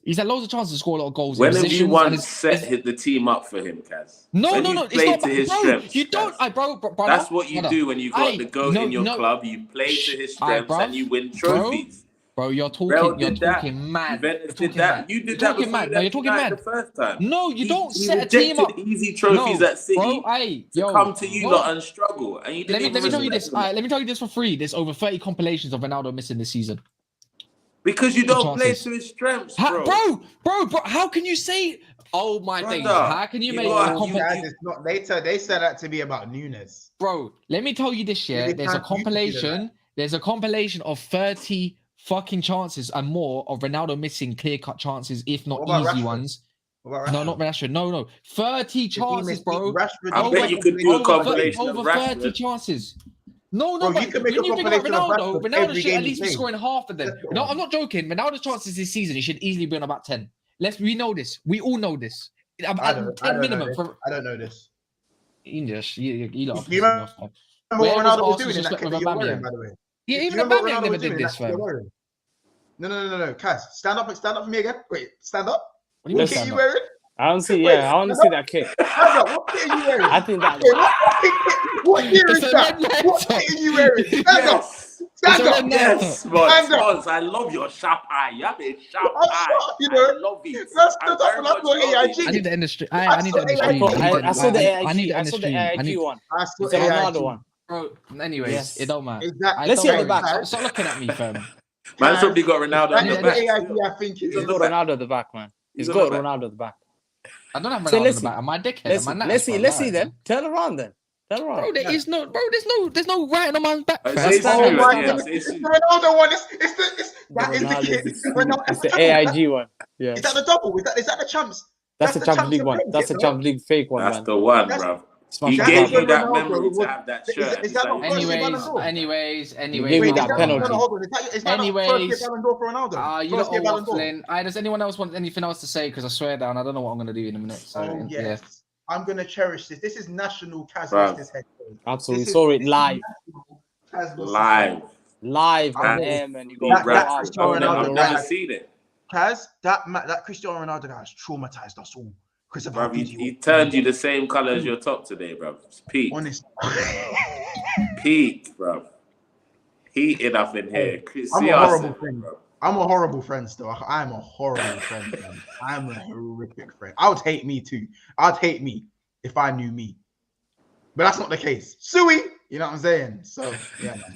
he's had loads of chances to score a lot of goals. When have you once set the team up for him, Kaz? No. It's not to his strengths. You don't, bro. That's what you do when you got the goat in your club. You play to his strengths and you win trophies. Bro, you're talking mad. You did that before you're talking mad the first time. No, you don't set a team up. Easy trophies at City to come to you lot and struggle. And you didn't let me tell you this. Let me tell you this for free. There's over 30 compilations of Ronaldo missing this season. Because you don't play to his strengths, bro. Bro, how can you say? Oh my days! How can you make They said that to be about Nunes, bro. Let me tell you this, There's a compilation. There's a compilation of 30 fucking chances and more of Ronaldo missing clear-cut chances, if not easy ones. No, not Rashford. No. 30 chances, bro. I bet you could do a compilation of Over 30 chances. No, bro, but when you think about Ronaldo should at least be scoring half of them. No, I'm not joking. Ronaldo's chances this season, he should easily be on about 10. We know this. We all know this. I don't know this. You know. You remember what Ronaldo was doing in that kit that you're wearing, by the way? Yeah, even Aubameyang never did this, fam. No. Kaz, stand up for me again. Wait, stand up. What kit are you wearing? I don't see that kit. What kit are you wearing? I think that. What year is that? What kit are you wearing? Stand up. Yes, Monts, I love your sharp eye. You have a sharp eye. You know, I love it. Let's stand up and I've got AIG. I need the industry. I need the industry. I saw the AIG. I need the I saw the AIG one. I saw It's another one. Bro, anyways, it don't matter. Exactly. Let's see at the back. Stop looking at me, fam. Man, somebody got Ronaldo on the back. AIG, I think He's got Ronaldo at the back, man. He's got Ronaldo at the back. I don't have Ronaldo at the back. Am I dickhead? Let's see then. Turn around then. Turn around. Bro, there's no writing on my back. It's the Ronaldo one. It's the AIG one. Yeah. Is that the double? Is that the champs? That's the Champions League one. That's the Champions League fake one. That's the one, bro. He gave you that memory to have that shirt. Anyways. Gave me that penalty. Anyways, you lot are waffling. Does anyone else want anything else to say? Because I swear down, I don't know what I'm going to do in a minute. So, yeah. I'm going to cherish this. This is national Kaz. This head. Absolutely. Saw it live. Live on air, man. You got I've never seen it. Kaz, that Cristiano Ronaldo guy has traumatized us all. Bruv, he turned you the same color as your top today, bro. It's peak. Honest. Peak, bro. Heated up in here. I'm a horrible friend, bro. I'm a horrible friend still. I'm a horrible friend, man. I'm a horrific friend. I would hate me too. I'd hate me if I knew me. But that's not the case. Suey, you know what I'm saying? So, yeah, man.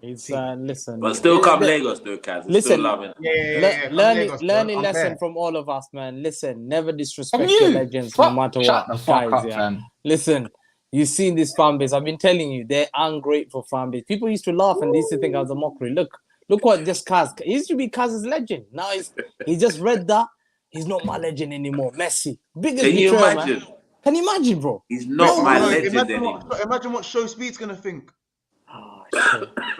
It's listen, but still come Lagos, though, Kaz. Listen, still loving. Learning lesson from all of us, man. Listen, never disrespect your legends, no matter what, guys. Yeah. Listen, you've seen this fan base. I've been telling you, they're ungrateful fan base. People used to laugh and they used to think I was a mockery. Look what just Kaz. He used to be Kaz's legend. Now he just read that. He's not my legend anymore. Messi, biggest betrayal, man. Can you imagine, bro? He's not my legend anymore. Imagine what Show Speed's gonna think.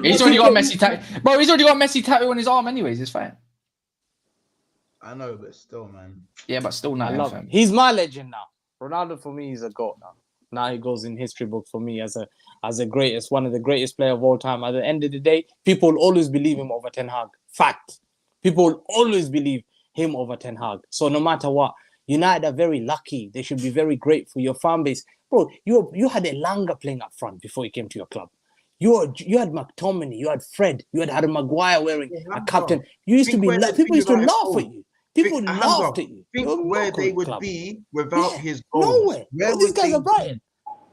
He's already got Messi tattoo. Bro, he's already got Messi tattoo on his arm anyways. It's fine. I know, but still, man. Yeah, but still not. I love him. He's my legend now. Ronaldo for me is a GOAT now. Now he goes in history book for me as a greatest, one of the greatest player of all time. At the end of the day, people will always believe him over Ten Hag. Fact. People will always believe him over Ten Hag. So no matter what, United are very lucky. They should be very grateful. Your fan base, bro. You had Elanga playing up front before he came to your club. You had McTominay, you had Fred, you had Harry Maguire wearing a captain. You used to be people used to laugh at you. People laughed at you. Think where they would be without his goals. Nowhere. These guys are Brighton.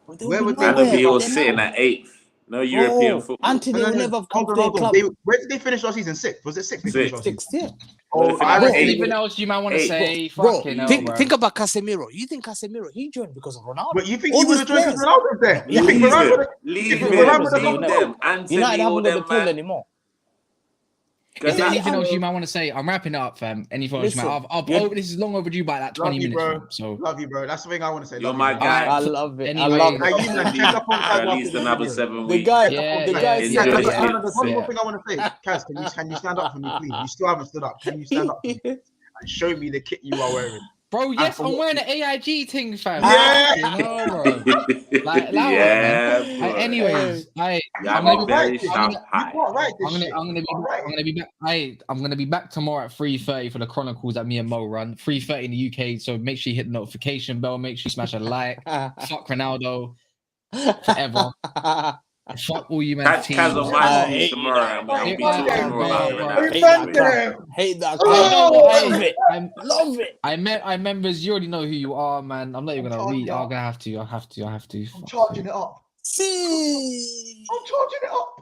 Where would they be all sitting at 8th? No European football. Anthony will never have come to their club. Where did they finish last season? 6th? Was it 6th? 6th, yeah. Anything else you might want to say? Bro, think about Casemiro. You think Casemiro, he joined because of Ronaldo? But you think he would have joined because Ronaldo there? You think Ronaldo? Leave them. United haven't got the pool anymore. Is there anything else you might want to say? I'm wrapping it up, fam. Anything else, man? This is long overdue by like 20 minutes, bro. So love you, bro. That's the thing I want to say. You're my guy. I love it. Anyway, I love it. At least another 7 weeks. The guy. There's one more thing I want to say. Kaz, can you stand up for me, please? You still haven't stood up. Can you stand up for me and show me the kit you are wearing? Bro, yes, I'm wearing an AIG thing, fam. Yeah. Bro. Anyways, I'm gonna be back tomorrow at 3:30 for the Chronicles that me and Mo run. 3:30 in the UK. So make sure you hit the notification bell. Make sure you smash a like. Fuck Ronaldo forever. Fuck all you man. Catch Kaz on my team tomorrow. Hate that. Love it. I members, you already know who you are, man. I'm not even gonna read. I'm gonna have to. I have to. I'm charging it up. I'm charging it up.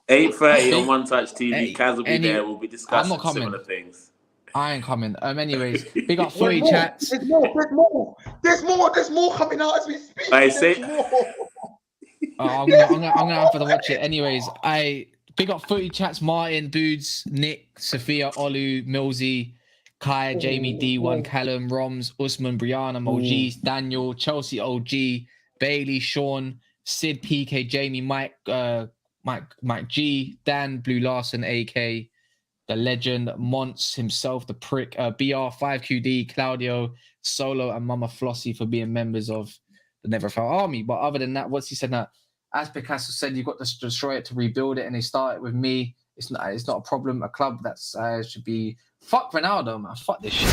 8:30 on One Touch TV. Kaz will be there. We'll be discussing similar things. I ain't coming. Anyways, big up footy chats. There's more coming out as we speak. I say. I'm gonna have to watch it. Anyways, big up footy chats. Martin, Dudes, Nick, Sophia, Olu, Millsy, Kai, Jamie, D1, Callum, Roms, Usman, Brianna, Mojis, Daniel, Chelsea OG, Bailey, Sean, Sid, PK, Jamie, Mike G, Dan, Blue Larson, AK, the legend, Monts himself, the prick, BR, 5QD, Claudio, Solo, and Mama Flossie for being members of the Never Fell Army. But other than that, what's he said now? As Picasso said, you've got to destroy it to rebuild it, and they started with me. It's not a problem. A club that's should be fuck Ronaldo, man. Fuck this shit.